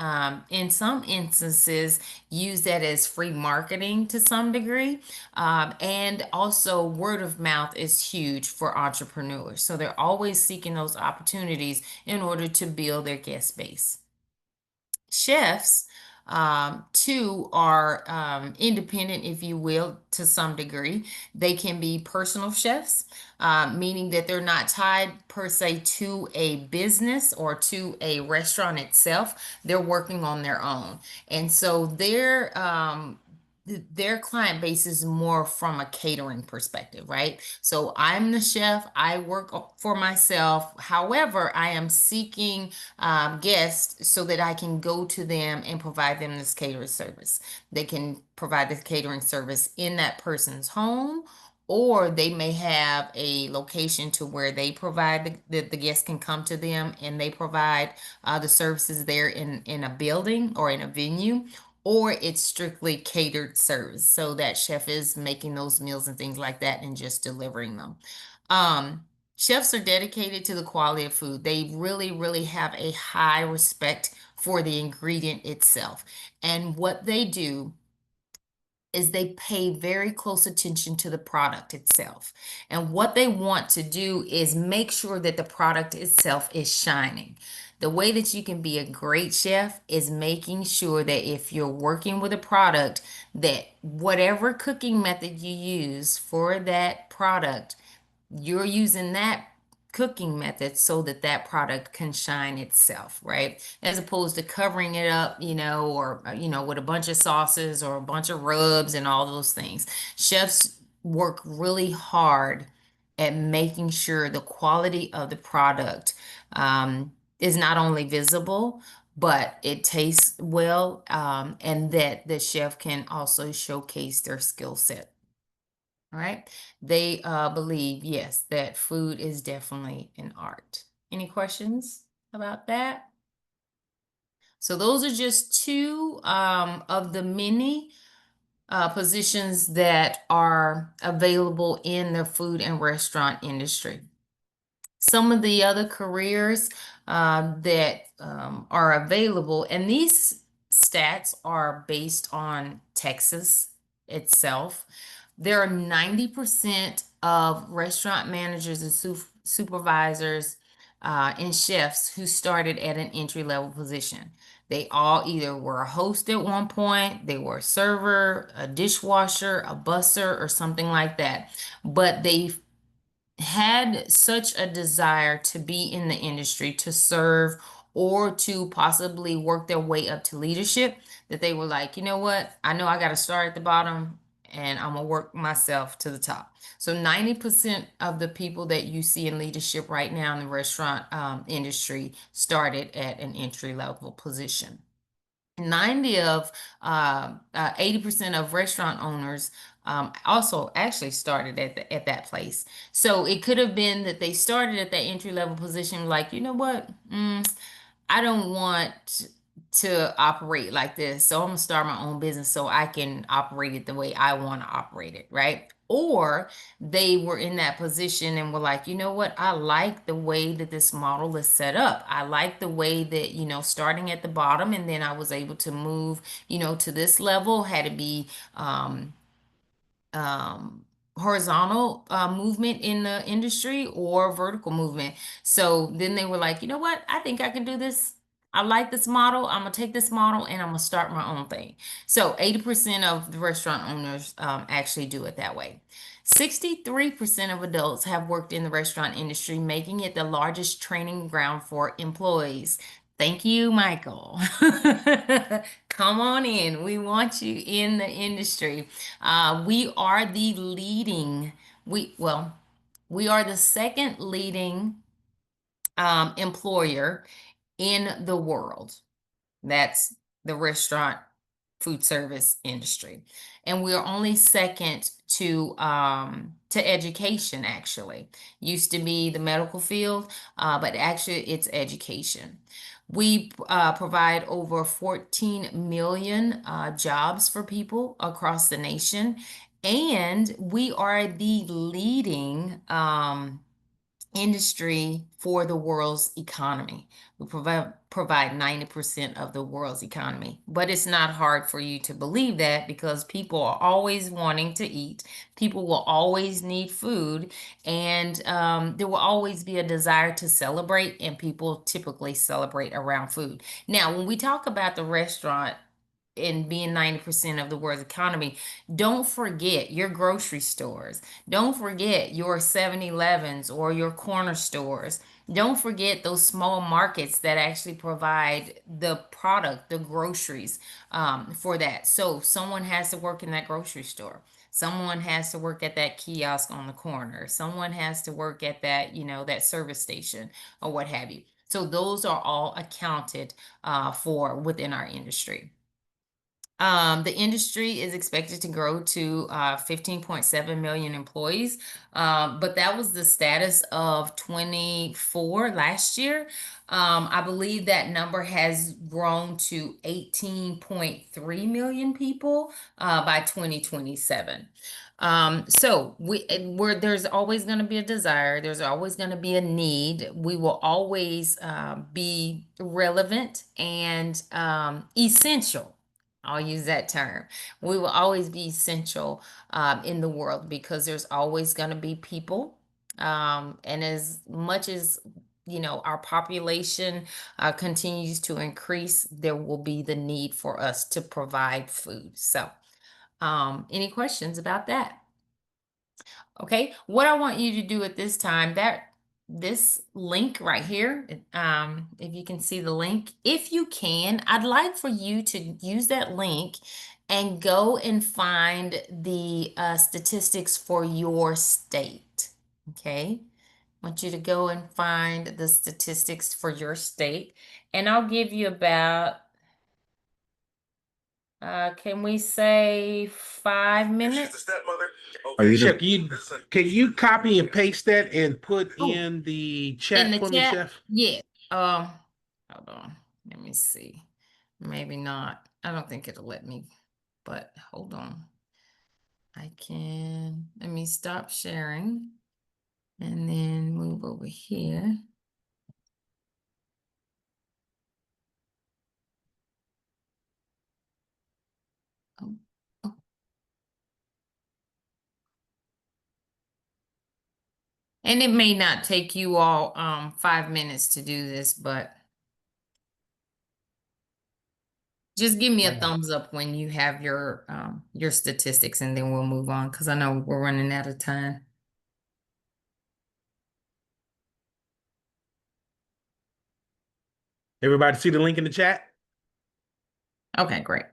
in some instances, use that as free marketing to some degree. And also, word of mouth is huge for entrepreneurs. So they're always seeking those opportunities in order to build their guest base. Chefs, too, are independent, if you will, to some degree. They can be personal chefs, meaning that they're not tied per se to a business or to a restaurant itself. They're working on their own. And so their client base is more from a catering perspective, right? So I'm the chef, I work for myself. However, I am seeking guests so that I can go to them and provide them this catering service. They can provide the catering service in that person's home, or they may have a location to where they provide the guests can come to them and they provide the services there in a building or in a venue, or it's strictly catered service. So that chef is making those meals and things like that and just delivering them. Chefs are dedicated to the quality of food. They really, really have a high respect for the ingredient itself. And what they do is they pay very close attention to the product itself. And what they want to do is make sure that the product itself is shining. The way that you can be a great chef is making sure that if you're working with a product, that whatever cooking method you use for that product, you're using that cooking method so that that product can shine itself, right? As opposed to covering it up, or with a bunch of sauces or a bunch of rubs and all those things. Chefs work really hard at making sure the quality of the product is not only visible, but it tastes well, and that the chef can also showcase their skill set. All right. They believe, yes, that food is definitely an art. Any questions about that? So those are just two of the many positions that are available in the food and restaurant industry. Some of the other careers that are available, and these stats are based on Texas itself. There are 90% of restaurant managers and supervisors and chefs who started at an entry level position. They all either were a host at one point, they were a server, a dishwasher, a busser, or something like that. But they had such a desire to be in the industry, to serve, or to possibly work their way up to leadership, that they were like, you know what? I know I got to start at the bottom and I'm going to work myself to the top. So 90% of the people that you see in leadership right now in the restaurant industry started at an entry level position. 80% of restaurant owners also actually started at that place. So it could have been that they started at that entry level position, like, you know what? I don't want to operate like this. So I'm gonna start my own business so I can operate it the way I want to operate it, right? Or they were in that position and were like, you know what? I like the way that this model is set up. I like the way that, starting at the bottom and then I was able to move, to this level, had to be um, horizontal movement in the industry or vertical movement. So then they were like, you know what? I think I can do this. I like this model. I'm gonna take this model and I'm gonna start my own thing. So 80% of the restaurant owners actually do it that way. 63% of adults have worked in the restaurant industry, making it the largest training ground for employees. Thank you, Michael. Come on in. We want you in the industry. We are the leading, we are the second leading employer in the world. That's the restaurant food service industry. And we're only second to education, actually. Used to be the medical field, but actually it's education. We provide over 14 million jobs for people across the nation, and we are the leading industry for the world's economy. We provide 90% of the world's economy. But it's not hard for you to believe that because people are always wanting to eat. People will always need food, and there will always be a desire to celebrate, and people typically celebrate around food. Now, when we talk about the restaurant and being 90% of the world's economy, don't forget your grocery stores. Don't forget your 7-Elevens or your corner stores. Don't forget those small markets that actually provide the product, the groceries for that. So someone has to work in that grocery store. Someone has to work at that kiosk on the corner. Someone has to work at that, that service station or what have you. So those are all accounted for within our industry. The industry is expected to grow to 15.7 million employees, but that was the status of 24 last year. I believe that number has grown to 18.3 million people by 2027. Where there's always going to be a desire, there's always going to be a need. We will always be relevant and essential. I'll use that term. We will always be essential in the world because there's always going to be people. And as much as our population continues to increase, there will be the need for us to provide food. So, any questions about that? Okay, what I want you to do at this time, this link right here, if you can see the link, if you can, I'd like for you to use that link and go and find the statistics for your state. Okay, I want you to go and find the statistics for your state, and I'll give you about, can we say 5 minutes? Are you Chef, the can you copy and paste that and put Oh, in the in chat the for me, chat? Chef? Yeah. Hold on. Let me see. Maybe not. I don't think it'll let me, but hold on. Let me stop sharing and then move over here. Oh, oh. And it may not take you all 5 minutes to do this, but just give me a thumbs up when you have your statistics, and then we'll move on because I know we're running out of time. Everybody see the link in the chat? Okay, great.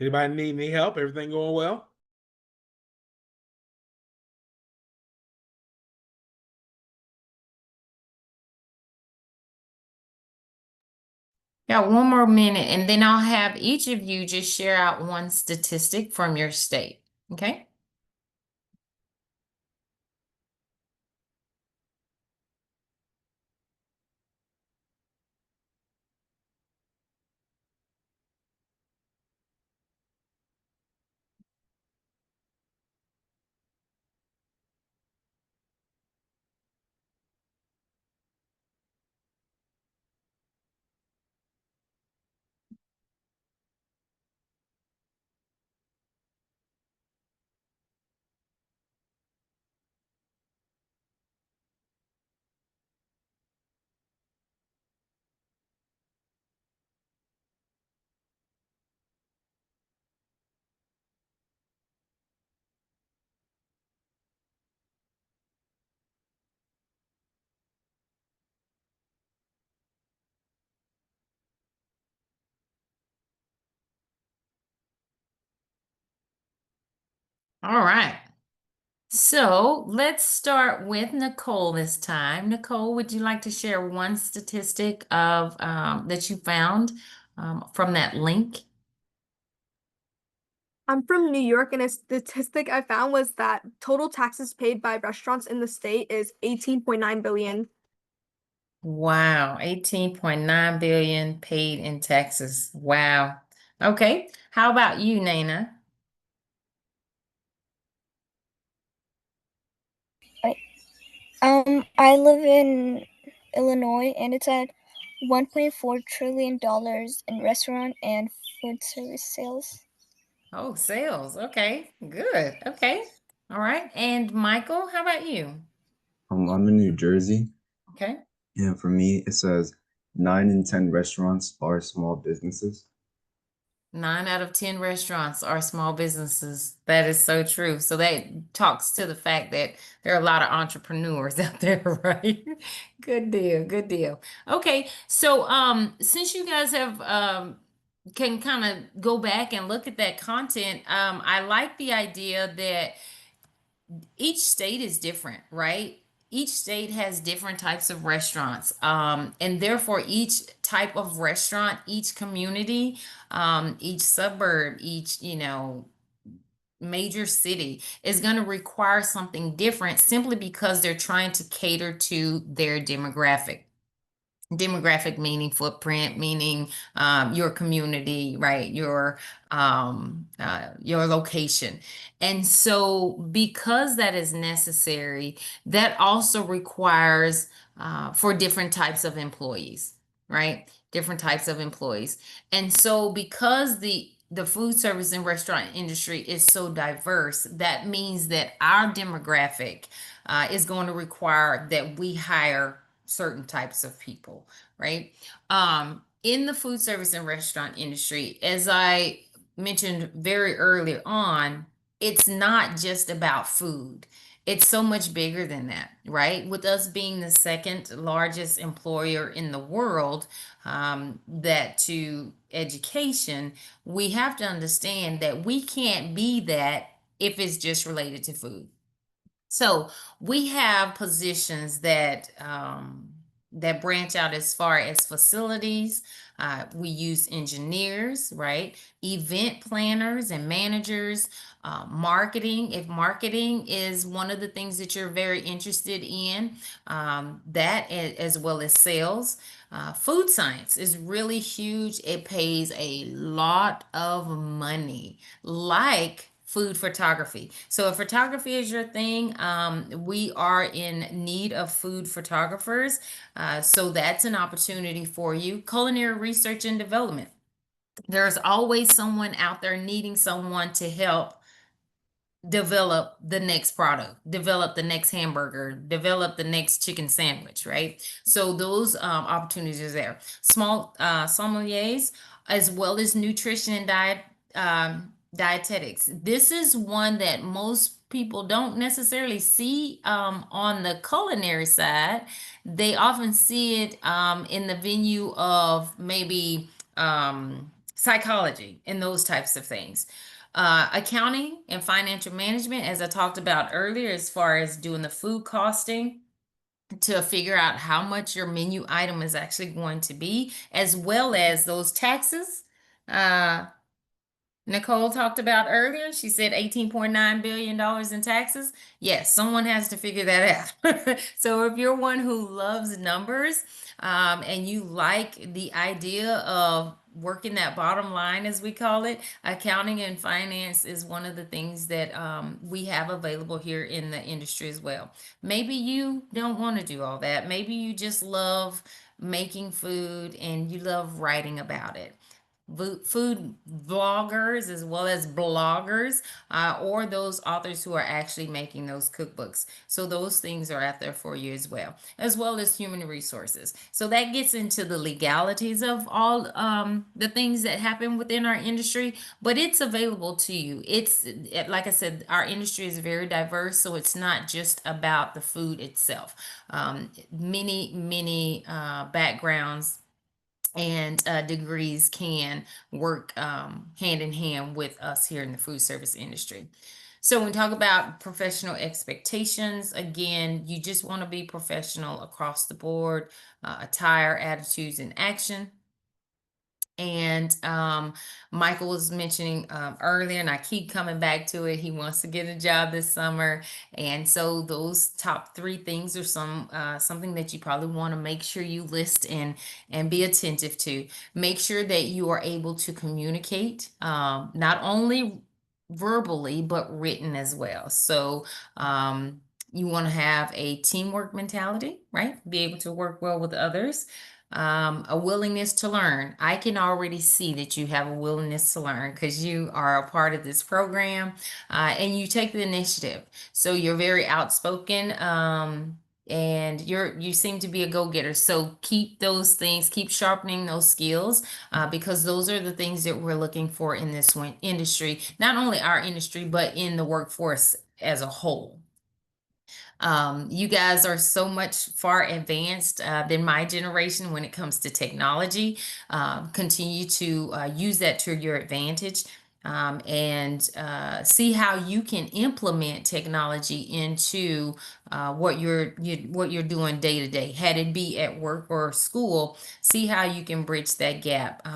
Anybody need any help? Everything going well? Got one more minute, and then I'll have each of you just share out one statistic from your state. Okay? All right. So let's start with Nicole this time. Nicole, would you like to share one statistic of that you found from that link? I'm from New York, and a statistic I found was that total taxes paid by restaurants in the state is 18.9 billion. Wow, 18.9 billion paid in taxes. Wow. Okay. How about you, Nana? I live in Illinois, and it's at $1.4 trillion in restaurant and food service sales. Oh, sales. Okay. Good. Okay. All right. And Michael, how about you? I'm in New Jersey, Okay. and for me, it says 9 in 10 restaurants are small businesses. 9 out of 10 restaurants are small businesses. That is so true. So that talks to the fact that there are a lot of entrepreneurs out there, right? Good deal. Good deal. Okay. So since you guys have can kind of go back and look at that content, I like the idea that each state is different, right? Each state has different types of restaurants. And therefore, each type of restaurant, each community, each suburb, each, major city is going to require something different simply because they're trying to cater to their demographic meaning footprint, meaning your community, right? Your location. And so because that is necessary, that also requires for different types of employees, right? Different types of employees. And so because the food service and restaurant industry is so diverse, that means that our demographic is going to require that we hire certain types of people, right? In the food service and restaurant industry, as I mentioned very early on, it's not just about food. It's so much bigger than that, right? With us being the second largest employer in the world, that to education, we have to understand that we can't be that if it's just related to food. So we have positions that branch out as far as facilities. We use engineers, right? Event planners and managers, marketing. If marketing is one of the things that you're very interested in, as well as sales. Food science is really huge. It pays a lot of money, like food photography. So if photography is your thing, we are in need of food photographers. So that's an opportunity for you. Culinary research and development. There's always someone out there needing someone to help develop the next product, develop the next hamburger, develop the next chicken sandwich, right? So those opportunities are there. Small sommeliers, as well as nutrition and dietetics. This is one that most people don't necessarily see on the culinary side. They often see it in the venue of maybe psychology and those types of things. Accounting and financial management, as I talked about earlier, as far as doing the food costing to figure out how much your menu item is actually going to be, as well as those taxes. Uh, Nicole talked about earlier. She said $18.9 billion in taxes. Yes, someone has to figure that out. So if you're one who loves numbers, and you like the idea of working that bottom line, as we call it, accounting and finance is one of the things that we have available here in the industry as well. Maybe you don't want to do all that. Maybe you just love making food and you love writing about it. Food vloggers as well as bloggers, or those authors who are actually making those cookbooks. So those things are out there for you as well as human resources. So that gets into the legalities of all the things that happen within our industry, but it's available to you. It's like I said, our industry is very diverse, so it's not just about the food itself. Many backgrounds and degrees can work hand in hand with us here in the food service industry. So when we talk about professional expectations, again, you just want to be professional across the board, attire, attitudes, and action. And Michael was mentioning earlier, and I keep coming back to it. He wants to get a job this summer, and so those top three things are something that you probably want to make sure you list and be attentive to. Make sure that you are able to communicate, not only verbally but written as well. So you want to have a teamwork mentality, right? Be able to work well with others, a willingness to learn. I can already see that you have a willingness to learn because you are a part of this program, and you take the initiative. So you're very outspoken, and you seem to be a go-getter. So keep those things, keep sharpening those skills, because those are the things that we're looking for in this industry, not only our industry, but in the workforce as a whole. You guys are so much far advanced than my generation when it comes to technology. Continue to use that to your advantage, and see how you can implement technology into what you're doing day to day. Had it be at work or school, see how you can bridge that gap,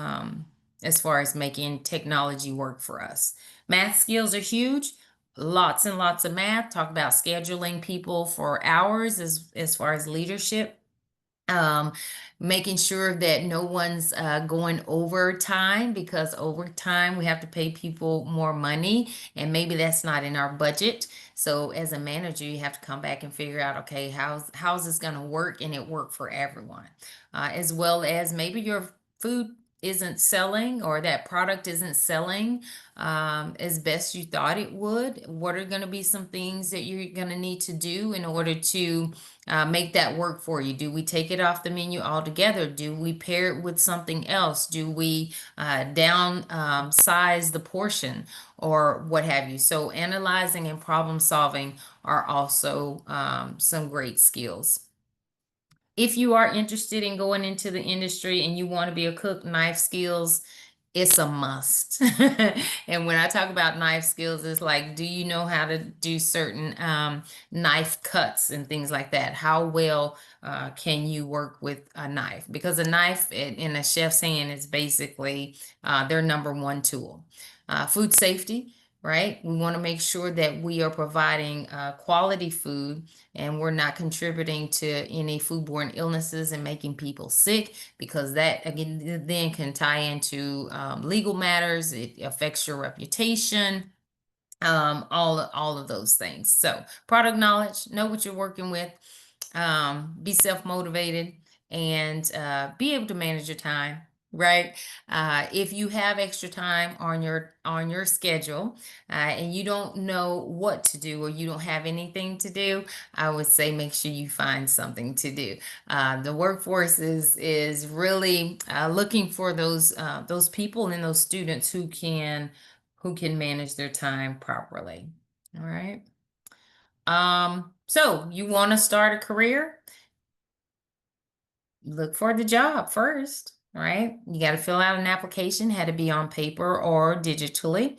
as far as making technology work for us. Math skills are huge. Lots and lots of math. Talk about scheduling people for hours as far as leadership. Um, Making sure that no one's going overtime, because overtime we have to pay people more money, and maybe that's not in our budget. So as a manager, you have to come back and figure out, okay, how's this going to work, and it work for everyone, as well as maybe your food isn't selling, or that product isn't selling as best you thought it would. What are going to be some things that you're going to need to do in order to make that work for you? Do we take it off the menu altogether? Do we pair it with something else? Do we down size the portion, or what have you? So analyzing and problem solving are also some great skills. If you are interested in going into the industry and you want to be a cook, knife skills, it's a must. And when I talk about knife skills, it's like, do you know how to do certain knife cuts and things like that? How well can you work with a knife? Because a knife in a chef's hand is basically their number one tool. Food safety, right? We want to make sure that we are providing quality food, and we're not contributing to any foodborne illnesses and making people sick, because that again then can tie into legal matters. It affects your reputation, all of those things. So product knowledge, know what you're working with, be self-motivated, and be able to manage your time, right? If you have extra time on your schedule, and you don't know what to do, or you don't have anything to do, I would say make sure you find something to do. The workforce is really looking for those people and those students who can manage their time properly. All right. So you want to start a career? Look for the job first, right? You got to fill out an application, had to be on paper or digitally.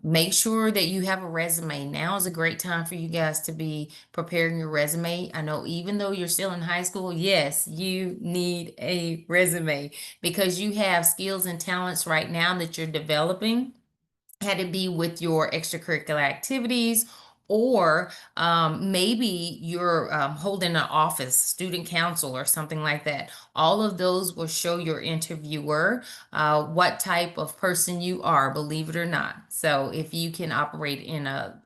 Make sure that you have a resume. Now is a great time for you guys to be preparing your resume. I know even though you're still in high school, yes, you need a resume, because you have skills and talents right now that you're developing. Had it be with your extracurricular activities, or maybe you're holding an office, student council, or something like that. All of those will show your interviewer what type of person you are, believe it or not. So if you can operate in a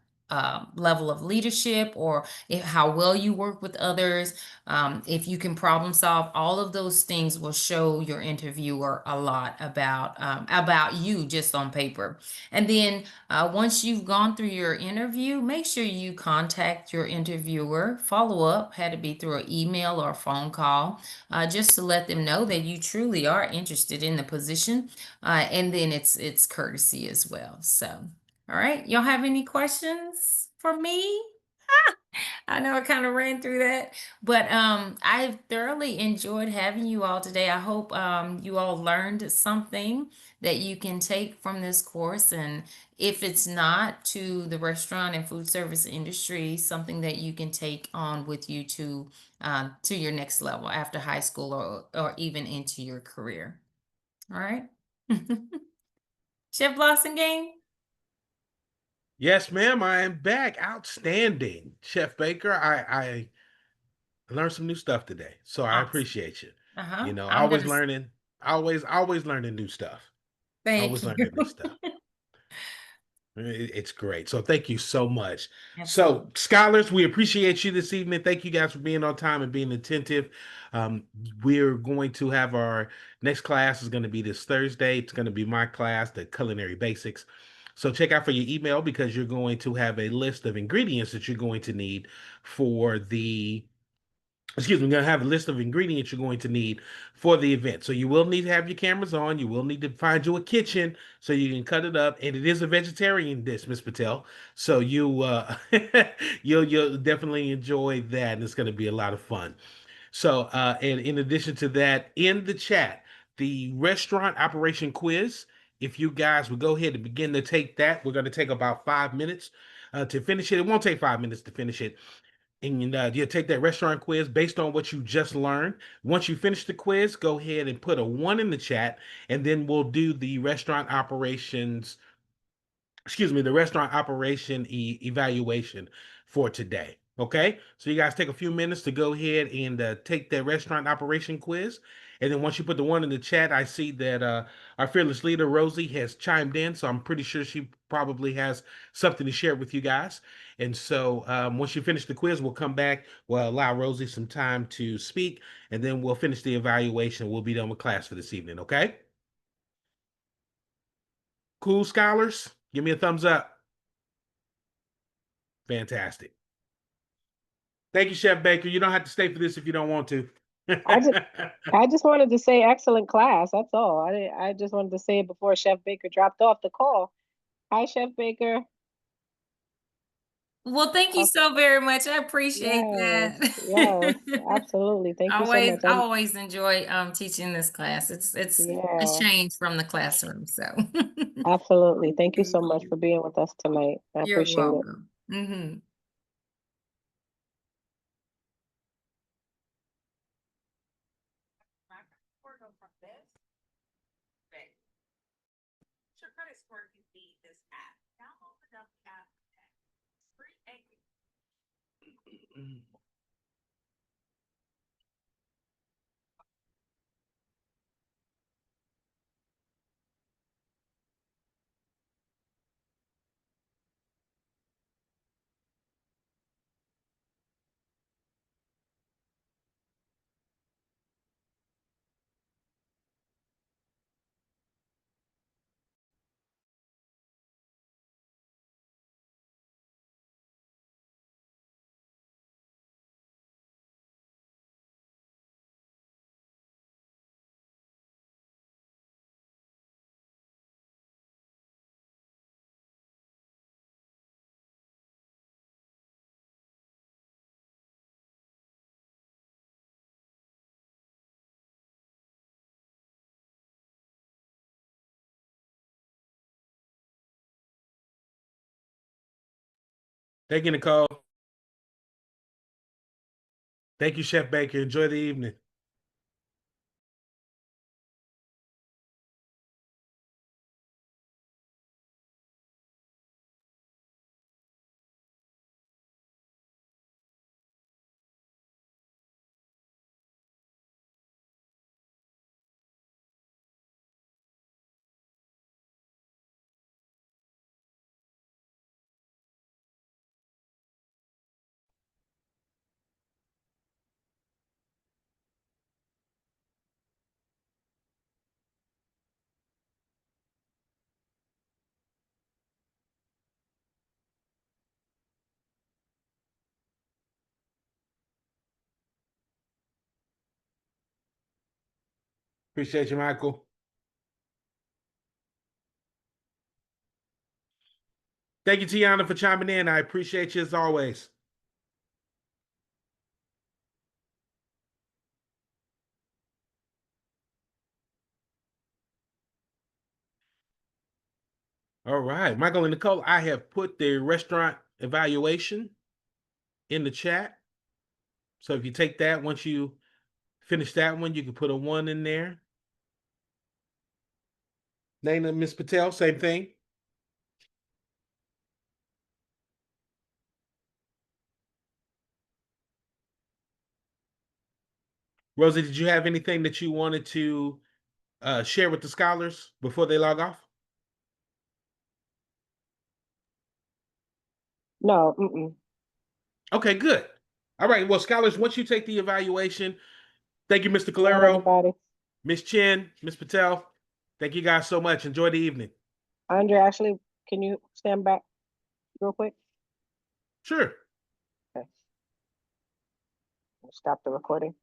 level of leadership, or how well you work with others, if you can problem solve, all of those things will show your interviewer a lot about you just on paper. And then once you've gone through your interview, make sure you contact your interviewer, follow up, had to be through an email or a phone call, just to let them know that you truly are interested in the position. And then it's courtesy as well. So, all right, y'all have any questions for me? I know I kind of ran through that, but I thoroughly enjoyed having you all today. I hope you all learned something that you can take from this course, and if it's not to the restaurant and food service industry, something that you can take on with you to your next level after high school or even into your career. All right, Chef Blossom Game. Yes, ma'am. I am back. Outstanding, Chef Baker. I learned some new stuff today, so I Awesome. appreciate you. Uh-huh. I'm Always gonna learning. Always learning new stuff. thank Always you. learning new stuff. It's great. So thank you so much. So, Absolutely. scholars, we appreciate you this evening. Thank you guys for being on time and being attentive. Um, we're going to have our next class is going to be this Thursday. It's going to be my class, the culinary basics. So check out for your email because you're going to have a list of ingredients that you're going to need for the excuse me, I'm going to have a list of ingredients you're going to need for the event. So you will need to have your cameras on. You will need to find you a kitchen so you can cut it up. And it is a vegetarian dish, Miss Patel. So you'll definitely enjoy that, and it's going to be a lot of fun. So and in addition to that, in the chat, the restaurant operation quiz. If you guys would go ahead and begin to take that, we're going to take about 5 minutes to finish it. It won't take 5 minutes to finish it, and you take that restaurant quiz based on what you just learned. Once you finish the quiz, go ahead and put a one in the chat, and then we'll do the restaurant operations excuse me, the restaurant operation evaluation for today. Okay, so you guys take a few minutes to go ahead and take that restaurant operation quiz. And then once you put the one in the chat, I see that our fearless leader, Rosie, has chimed in. So I'm pretty sure she probably has something to share with you guys. And so once you finish the quiz, we'll come back. We'll allow Rosie some time to speak, and then we'll finish the evaluation. We'll be done with class for this evening. Okay? Cool, scholars? Give me a thumbs up. Fantastic. Thank you, Chef Baker. You don't have to stay for this if you don't want to. I just I just wanted to say excellent class. That's all. I just wanted to say it before Chef Baker dropped off the call. Hi, Chef Baker. Well, thank you Oh, so very much. I appreciate yes, yes, that. absolutely. Thank you so Always, much. I always enjoy teaching this class. It's a Yeah, change from the classroom. So absolutely. Thank you thank so much you. for being with us tonight. I You're appreciate it. welcome. Hmm. Thank you, Nicole. Thank you, Chef Baker. Enjoy the evening. Appreciate you, Michael. Thank you, Tiana, for chiming in. I appreciate you as always. All right, Michael and Nicole, I have put the restaurant evaluation in the chat. So if you take that, once you finish that one, you can put a 1 in there. Name Miss Patel, same thing. Rosie, did you have anything that you wanted to share with the scholars before they log off? No. Okay, good. All right. Well, scholars, once you take the evaluation, thank you, Mr. Good night, Calero, everybody. Miss Chen, Miss Patel. Thank you guys so much. Enjoy the evening. Andre, actually, can you stand back real quick? Sure. Okay. Stop the recording.